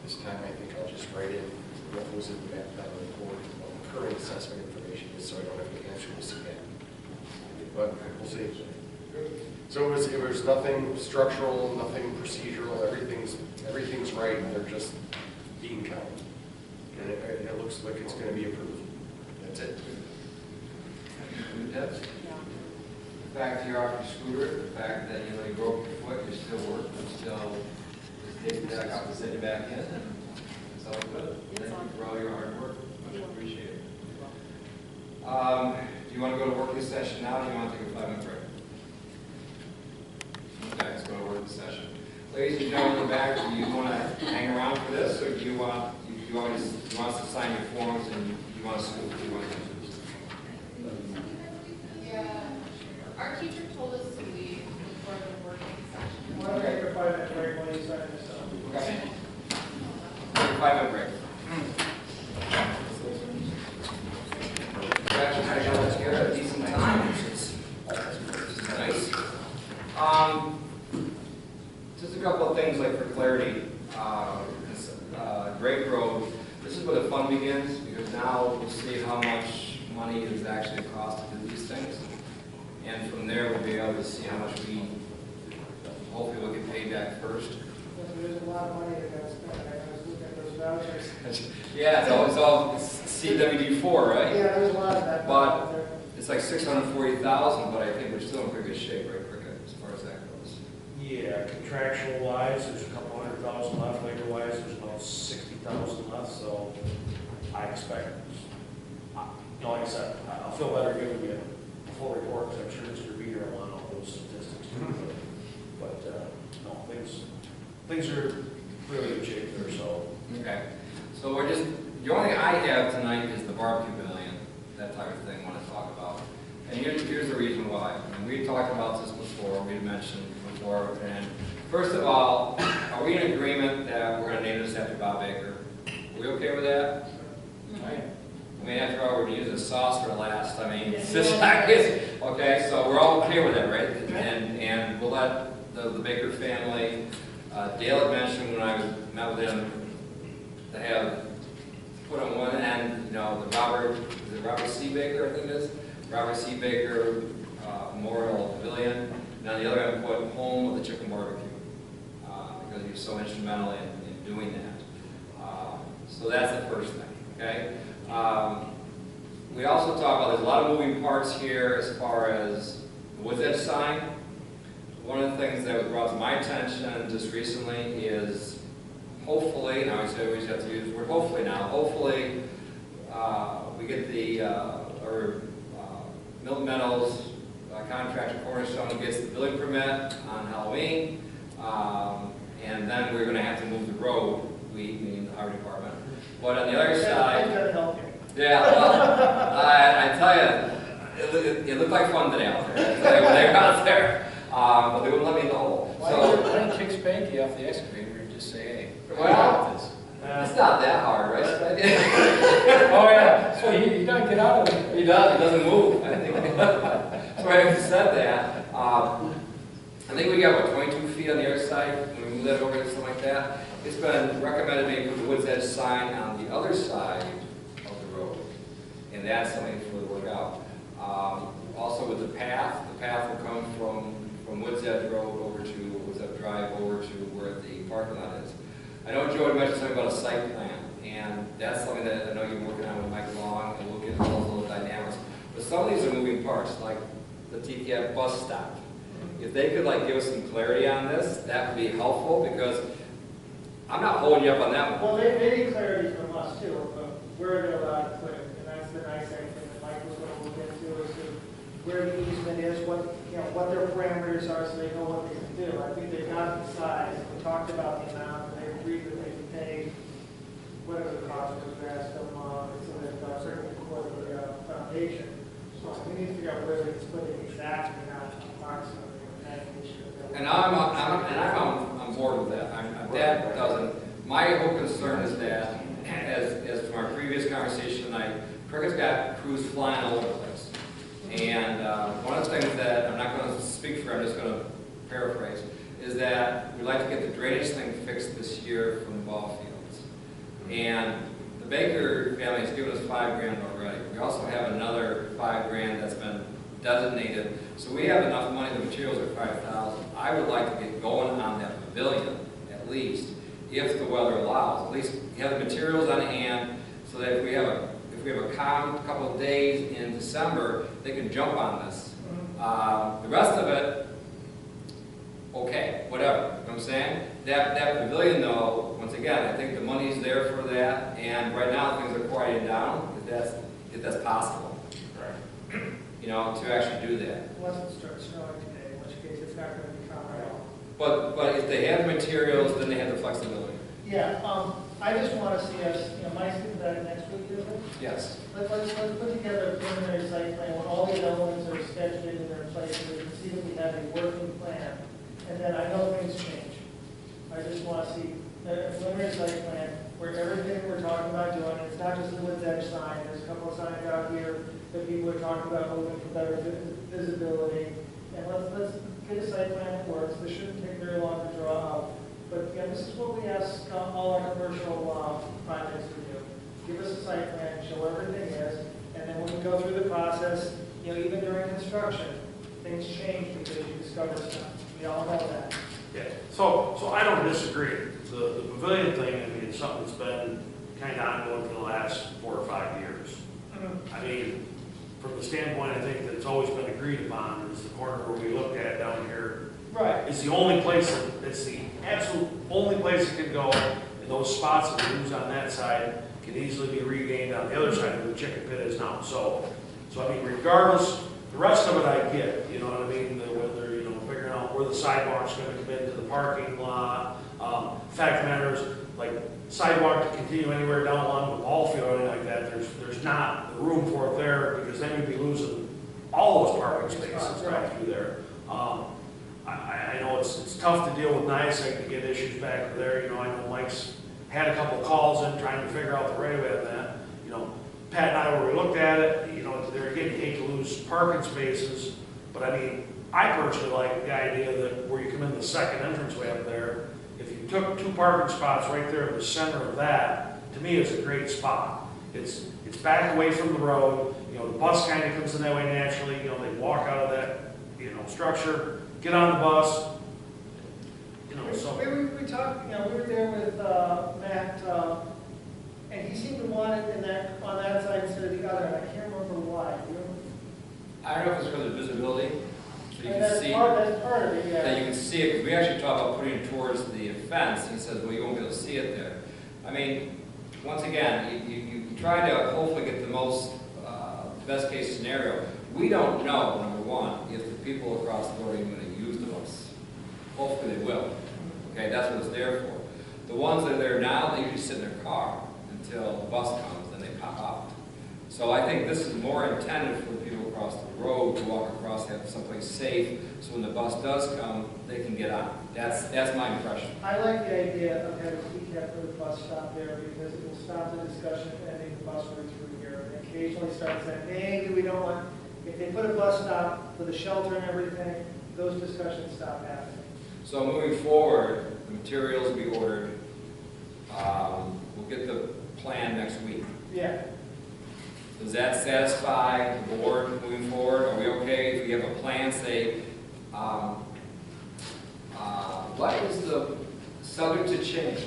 M: this time I think I'll just write in what was in the map plan report, what the current assessment information is, so I don't have to answer this again. But we'll see. So it was nothing structural, nothing procedural, everything's right, and they're just being counted. And it looks like it's going to be approved. That's it.
A: Debs? The fact you're off your scooter, the fact that you broke your foot, you're still working, still taking back out and send you back in, and it's all good. Thank you for all your hard work. Much appreciated. Do you want to go to working session now, or do you want to take a 5-minute break? Okay, let's go to working session. Ladies and gentlemen in the back, do you want to hang around for this, or do you want us to sign your forms and you want us to do one?
L: Yeah, our teacher told us to leave before the working session.
P: Why don't we take a 5-minute break while you sign this stuff?
A: Okay. Take a 5-minute break. Actually, I got us here at a decent time, which is nice. Just a couple of things like for clarity. Drake Road, this is where the fun begins, because now we'll see how much money is actually cost to do these things. And from there, we'll be able to see how much we hopefully will get paid back first.
P: There's a lot of money that got spent. I was looking at those vouchers.
A: Yeah, it's all CWD4, right?
P: Yeah, there's a lot of that.
A: But it's like 640,000, but I think we're still in pretty good shape, right, Cricket, as far as that goes.
G: Yeah, contractual wise, there's a couple $100,000 left, labor wise, there's about 60,000 left, so I expect, like I said, I'll feel better giving you a full report, because I'm sure it's your reader on all those statistics too. But no, things are really good shape there, so.
A: Okay, so we're just, the only thing I have tonight is the barbecue pavilion, that type of thing I want to talk about. And here's the reason why. I mean, we talked about this before, we mentioned before, and first of all, are we in agreement that we're going to name this after Bob Baker? Are we okay with that? Right. I mean, after all, we're going to use the sauce for last. I mean, okay, so we're all okay with that, right? And we'll let the Baker family, Dale had mentioned when I met with him, to have put on one end, the Robert C. Baker, I think it is? Robert C. Baker Memorial Pavilion. And on the other end, put Home of the Chicken Barbecue, because he was so instrumental in doing that. So that's the first thing, okay? We also talk about, there's a lot of moving parts here as far as the Woods Edge sign. One of the things that was brought to my attention just recently is hopefully, and I always have to use the word hopefully now, hopefully we get the Milton Meadows contractor Cornerstone gets the building permit on Halloween, and then we're going to have to move the road But on the other
P: That's
A: side,
P: gonna help you.
A: yeah, well, I tell you, it looked like fun today out there. I tell you, when they were out there, but they wouldn't let me in the hole.
H: Why
A: So,
H: don't you kick Spanky off the excavator and just say, hey,
A: well,
H: got this?
A: it's not that hard, right?
H: Oh, yeah, so he doesn't get out of it.
A: He does, he doesn't move. I think. So I said that. I think we got, what, 22 feet on the other side, when we move that over to something like that. It's been recommended maybe put the Woods Edge sign on the other side of the road. And that's something to really work out. Also with the path will come from Woods Edge Road over to Woods Edge Drive over to where the parking lot is. I know Joe had mentioned something about a site plan, and that's something that I know you're working on with Mike Long, and we'll get into those little dynamics. But some of these are moving parts, like the TTF bus stop. If they could like give us some clarity on this, that would be helpful, because I'm not holding you up on that one.
P: Well, they need clarity from us too, of where they're allowed to put it, and that's the nice thing that Mike was gonna look into, is to where the easement is, what, you know, what their parameters are, so they know what they can do. I think they've got the size, we talked about the amount, and they agreed that they can pay whatever the cost was, we asked them, so that certainly for the foundation. So we need to figure out where they can put it exactly, not approximately.
A: And I'm on board with that. That doesn't. My whole concern is that, as from our previous conversation tonight, Cricket's got crews flying all over the place. And one of the things that I'm not going to speak for, I'm just going to paraphrase, is that we'd like to get the drainage thing fixed this year from the ball fields. And the Baker family has given us $5 grand already. We also have another $5 grand that's been designated. So we have enough money, the materials are $5,000. I would like to get going on that pavilion, at least, if the weather allows. At least you have the materials on hand, so that if we have a calm couple of days in December, they can jump on this. The rest of it, okay, whatever. You know what I'm saying? That pavilion, though, once again, I think the money's there for that, and right now things are quieting down, if that's possible.
G: Right.
A: You know, to actually do that.
P: Unless it starts snowing today, in which case it's not going to be common at all.
A: But if they have the materials, then they have the flexibility.
P: Yeah, I just want to see us, you know, Mike's getting back next week, isn't it?
A: Yes.
P: Let's put together a preliminary site plan when all the elements are sketched in their place, so we can see that we have a working plan. And then I know things change. I just want to see a preliminary site plan where everything we're talking about doing, it's not just the Woods Edge sign, there's a couple of signs out here that people are talking about moving for better visibility. And let's get a site plan that works. This shouldn't take very long to draw up. But yeah, this is what we ask all our commercial projects to do. Give us a site plan, show everything is, and then when we go through the process, you know, even during construction, things change because you discover stuff. We all know that.
G: Yeah, so I don't disagree. The pavilion thing, I mean, it's something that's been kind of ongoing for the last 4 or 5 years. I mean, from the standpoint, I think that it's always been agreed upon, is the corner where we looked at down here.
P: Right.
G: It's the only place, it's the absolute only place it can go, and those spots that we lose on that side can easily be regained on the other side where the chicken pit is now. So I mean, regardless, the rest of it I get, you know what I mean, whether, you know, figuring out where the sidewalk's gonna come into the parking lot. Fact of the matter is, like, sidewalk to continue anywhere down along the ball field or anything like that, there's not the room for it there, because then we'd be losing all those parking spaces down through there. I know it's tough to deal with NIASEC to get issues back there. You know, I know Mike's had a couple calls in trying to figure out the right way on that. You know, Pat and I, where we looked at it, you know, there again, you hate to lose parking spaces, but I mean, I personally like the idea that where you come in the second entranceway up there, if you took 2 parking spots right there in the center of that, to me, it's a great spot. It's back away from the road. You know, the bus kind of comes in that way naturally. You know, they walk out of that, you know, structure, get on the bus. You know, so
P: We talked, you know, we were there with Matt, and he seemed to want it on that side instead of the other, and I can't remember why. Do you remember?
A: I don't know if it's because of visibility. So you
P: And
A: can
P: that's
A: see
P: part of it, yeah.
A: that you can see it, because we actually talked about putting it towards the fence. He says, well, you won't be able to see it there. I mean, once again, you try to hopefully get the most best case scenario. We don't know, number one, if the people across the board are even going to use the bus. Hopefully they will. Okay, that's what it's there for. The ones that are there now, they usually sit in their car until the bus comes, then they pop out. So I think this is more intended for the people across the road to walk across, have someplace safe, so when the bus does come, they can get on. That's my impression.
P: I like the idea of having a key cap for the bus stop there because it will stop the discussion of ending the bus route through here. And occasionally start saying, maybe we don't want, if they put a bus stop for the shelter and everything, those discussions stop happening.
A: So moving forward, the materials will be ordered. We'll get the plan next week.
P: Yeah.
A: Does that satisfy the board moving forward? Are we okay if we have a plan, say, what is the subject to change?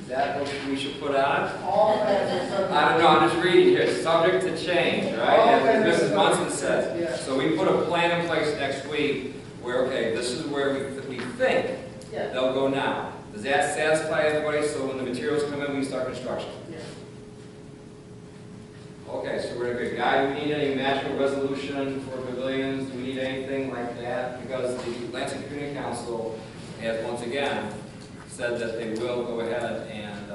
A: Is that what we should put on?
P: All plans are subject.
A: I don't know, I'm just reading here, subject to change, right?
P: All
A: As
P: plans are
A: Mrs. Munson
P: subject to
A: said.
P: change, yeah.
A: So we put a plan in place next week where, okay, this is where we think
P: Yeah.
A: they'll go now. Does that satisfy everybody so when the materials come in, we can start construction?
P: Yeah.
A: Okay, so we're good. Guy, do we need any magical resolution for pavilions? Do we need anything like that? Because the Lansing Community Council has once again said that they will go ahead and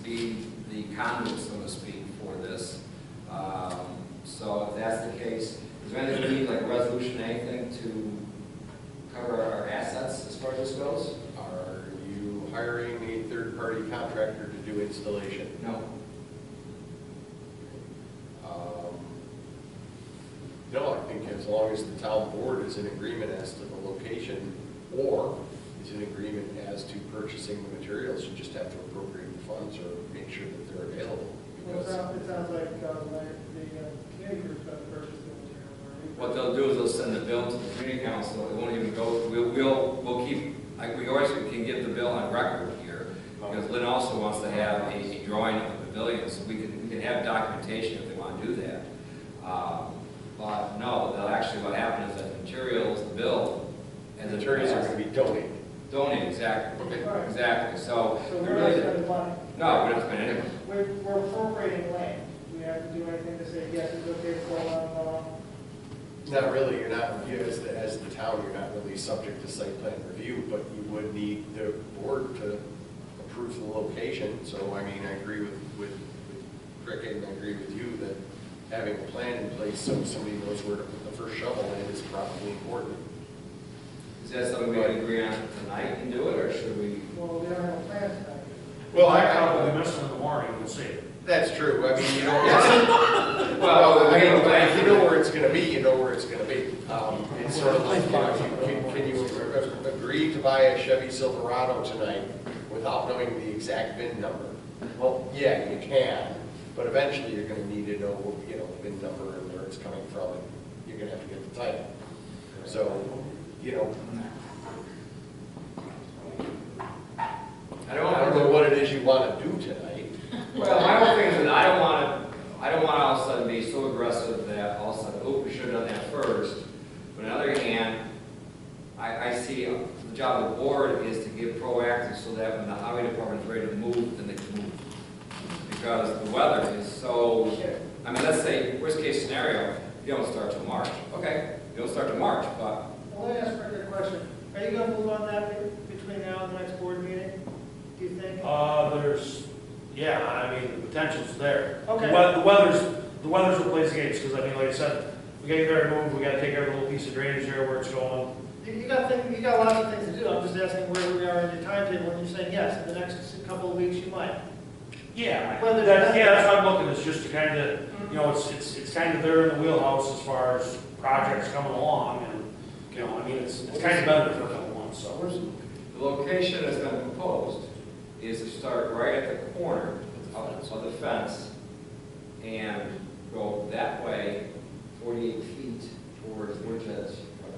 A: be the conduit, so to speak, for this. So if that's the case, is there anything we need, like a resolution, anything to cover our assets as far as this goes?
M: Are you hiring a third-party contractor to do installation?
A: No.
M: No, I think as long as the town board is in agreement as to the location or is in agreement as to purchasing the materials, you just have to appropriate the funds or make sure that they're available.
P: Well, it sounds like the community group's going to purchase the material.
A: What they'll do is they'll send the bill to the community council. It won't even go, we'll keep, we always can give the bill on record here, because Lynn also wants to have a drawing of the pavilion, so we can have documentation if they want to do that. But no, they'll actually, what happened is that the materials, the bill,
M: And the materials are going to be donated.
A: Donate, exactly.
P: Right.
A: Exactly. So
P: So
A: we
P: we're not
A: really,
P: spending money.
A: no, we don't spend anything.
P: We're appropriating land. Do we have to do anything to say, yes, it's okay to go on?
M: Not really, you're not, as the town, you're not really subject to site plan review, but you would need the board to approve the location. So, I mean, I agree with Rick, and I agree with you that having a plan in place so somebody knows where to put the first shovel in is probably important.
A: Is that something we would agree on tonight and do it, or should we?
P: Well, we don't have a plan tonight.
M: Well,
G: I probably missed in the morning, we'll see.
M: That's true, I mean, you don't, well, I mean, if you know where it's gonna be, you know where it's gonna be. It's sort of like, you know, can you agree to buy a Chevy Silverado tonight without knowing the exact VIN number? Well, yeah, you can, but eventually you're gonna need to know, you know, the VIN number and where it's coming from, and you're gonna have to get the title. So, you know, I don't know what it is you wanna do tonight.
A: Well, my whole thing is that I don't want to all of a sudden be so aggressive that all of a sudden, oh, we should have done that first. But on the other hand, I see the job of the board is to get proactive so that when the highway department is ready to move, then they can move. Because the weather is so, I mean, let's say, worst case scenario, you don't start till March. Okay, you don't start till March, but.
P: Well, let me ask a quick question. Are you going to move on that between now and the next board meeting? Do you think?
G: Yeah, I mean, the potential's there.
P: Okay.
G: The weather's what plays the games, because I mean, like I said, we gotta get there and move, we gotta take every little piece of drainage there where it's going.
P: You got lots of things to do. I'm just asking where we are in your timetable, and you're saying, yes, in the next couple of weeks you might.
G: Yeah,
P: Whether
G: that's what I'm looking, it's just to kind of, you know, it's kind of there in the wheelhouse as far as projects coming along, and, you know, I mean, it's kind of been there for a couple months, so.
A: The location that's been proposed is to start right at the corner of the fence and go that way 48 feet towards Woodhead's.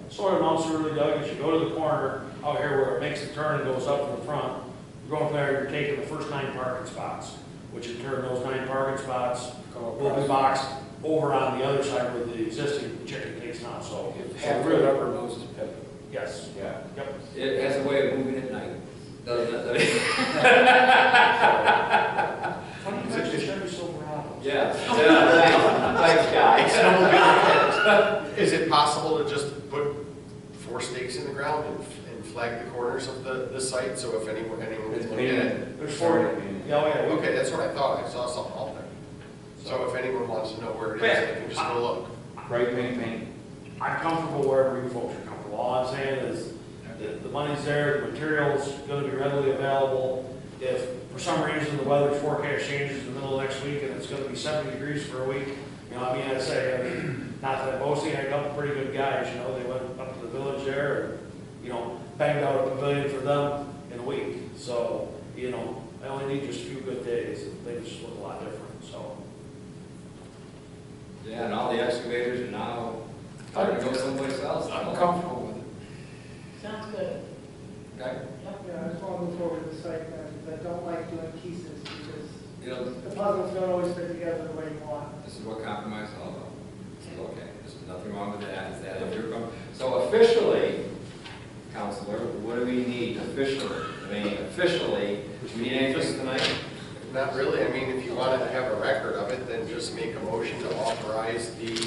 G: Sort of mouse really, Doug, as you go to the corner out here where it makes the turn and goes up in the front, you're going from there, you're taking the first 9 parking spots, which in turn, those 9 parking spots will be boxed over on the other side where the existing chicken takes now, so.
M: Half the upper nose to pivot.
G: Yes.
A: Yeah.
G: Yep.
A: It has a way of moving at night. Doesn't it?
G: Funny, you mentioned Chevy Silverado.
A: Yes. Thanks, guys.
M: Is it possible to just put 4 stakes in the ground and flag the corners of the site, so if anyone's looking at it?
G: There's 4. yeah.
M: Okay, that's what I thought, I saw something out there. So if anyone wants to know where it is, they can just go look.
I: Right, paint.
G: I'm comfortable wherever you folks are comfortable. All I'm saying is the money's there, the material's gonna be readily available. If for some reason the weather forecast changes in the middle of next week and it's gonna be 70 degrees for a week, you know, I mean, not that I'm boasting, I got pretty good guys, you know, they went up to the village there and, you know, banged out a pavilion for them in a week. So, you know, I only need just a few good days and things just look a lot different, so.
A: Yeah, and all the excavators are now trying to go someplace else.
H: I'm comfortable with it.
D: Sounds good.
A: Okay?
P: Yeah, I just want to move forward with the site plan, because I don't like doing pieces, because
A: You know,
P: the puzzles don't always fit together the way you want.
A: this is what compromise is all about. It's okay, there's nothing wrong with that, is that if you're, so officially, Counselor, what do we need officially? I mean, officially, do we need anything tonight?
M: Not really, I mean, if you wanted to have a record of it, then just make a motion to authorize the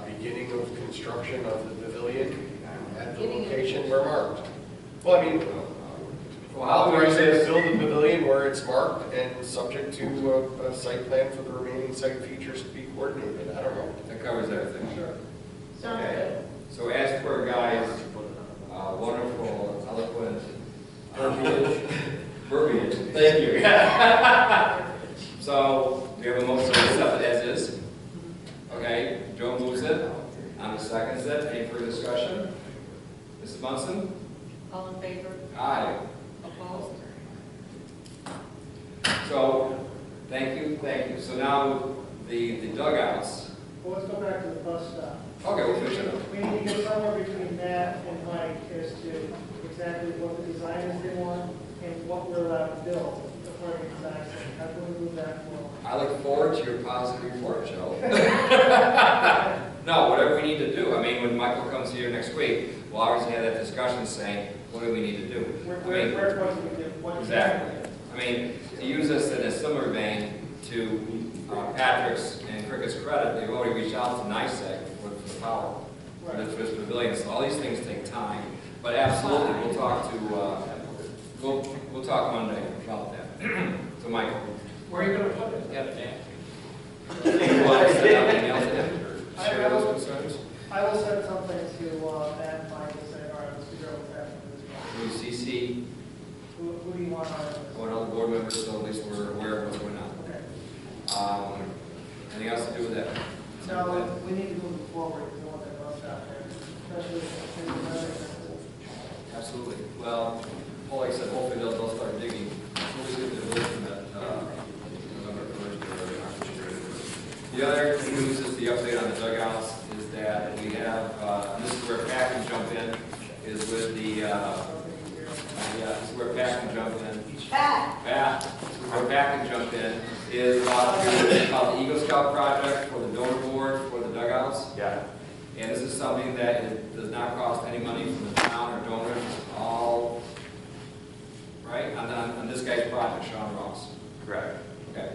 M: beginning of construction of the pavilion at the location where marked. Well, I mean, authorize it to build the pavilion where it's marked and subject to a site plan for the remaining site features to be coordinated, I don't know.
A: That covers everything.
P: Sure.
D: Sounds
A: Okay.
D: good.
A: So as per guys, wonderful, eloquent verbiage, thank you. So, we have a motion to accept it as is. Okay, Joe moves it, Anna seconds it, any further discussion? Mrs. Munson?
D: All in favor?
A: Aye.
D: Opposed?
A: So, thank you. So now, the dugouts.
P: Well, let's go back to the bus stop.
A: Okay, we'll finish it up.
P: We need to get somewhere between Matt and Mike as to exactly what the designers they want and what we're allowed to build according to design. How can we move that forward?
A: I look forward to your positive report, Joe. No, whatever we need to do. I mean, when Michael comes here next week, we'll obviously have that discussion saying, what do we need to do?
P: What
A: I mean,
P: do we do? What
A: exactly. I mean, to use this in a similar vein to Patrick's and Cricket's credit, they've already reached out to NICEAG for the power, for this pavilion. So all these things take time. But absolutely, we'll talk to, we'll talk Monday about that. So Michael.
H: Where are you gonna put it? Got it, Dan?
A: You want to say anything else to him, or share those concerns?
P: I will send something to Matt and Mike and say, all right, let's figure out what's happening with this.
A: Will you CC
P: Who do you want on this?
A: one of the board members so at least we're aware of what's going on?
P: Okay.
A: Anything else to do with that?
P: No, we need to move forward to what that bus stop there, especially in the weather.
A: Absolutely. Well, like I said, hopefully they'll start digging. We'll see if they're looking at November 1st or October. The other news is the update on the dugouts is that we have, and this is where Pat can jump in, is with the, this is where Pat can jump in. Pat, where Pat can jump in, is about the Eagle Scout project for the donor board for the dugouts.
I: Yeah.
A: And this is something that does not cost any money from the town or donors, it's all, right, on this guy's project, Sean Ross.
I: Correct.
A: Okay,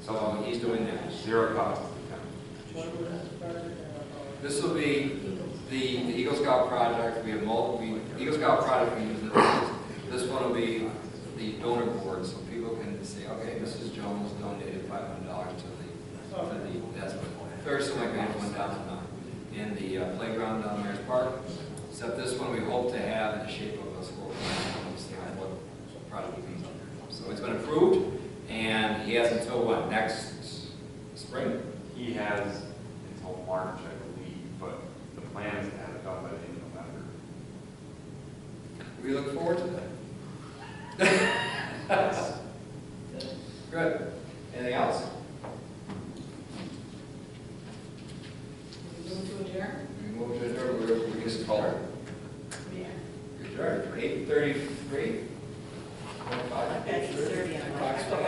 A: so he's doing that.
I: Zero cost.
A: This will be the Eagle Scout project, we have multiple, Eagle Scout project, we use this one will be the donor board, so people can say, okay, Mrs. Jones donated $500 to the, that's very similar to the one down in the playground down Mayor's Park, except this one we hope to have in the shape of a squirrel. Understand what project would be. So it's been approved, and he has until what, next spring?
I: He has until March, I believe, but the plan is to have it done by the end of November.
A: We look forward to that. Good. Anything else?
D: Move to adjourn?
A: We move to adjourn. We just call her.
D: Yeah.
A: Adjourn. 8:33.
B: 8:30 on my clock.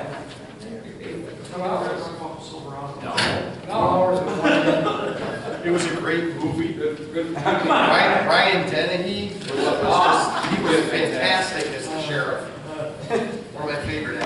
A: 2 hours.
M: No. It was a great movie.
A: Good.
M: Ryan Dennehy was just, he was fantastic as the sheriff. One of my favorite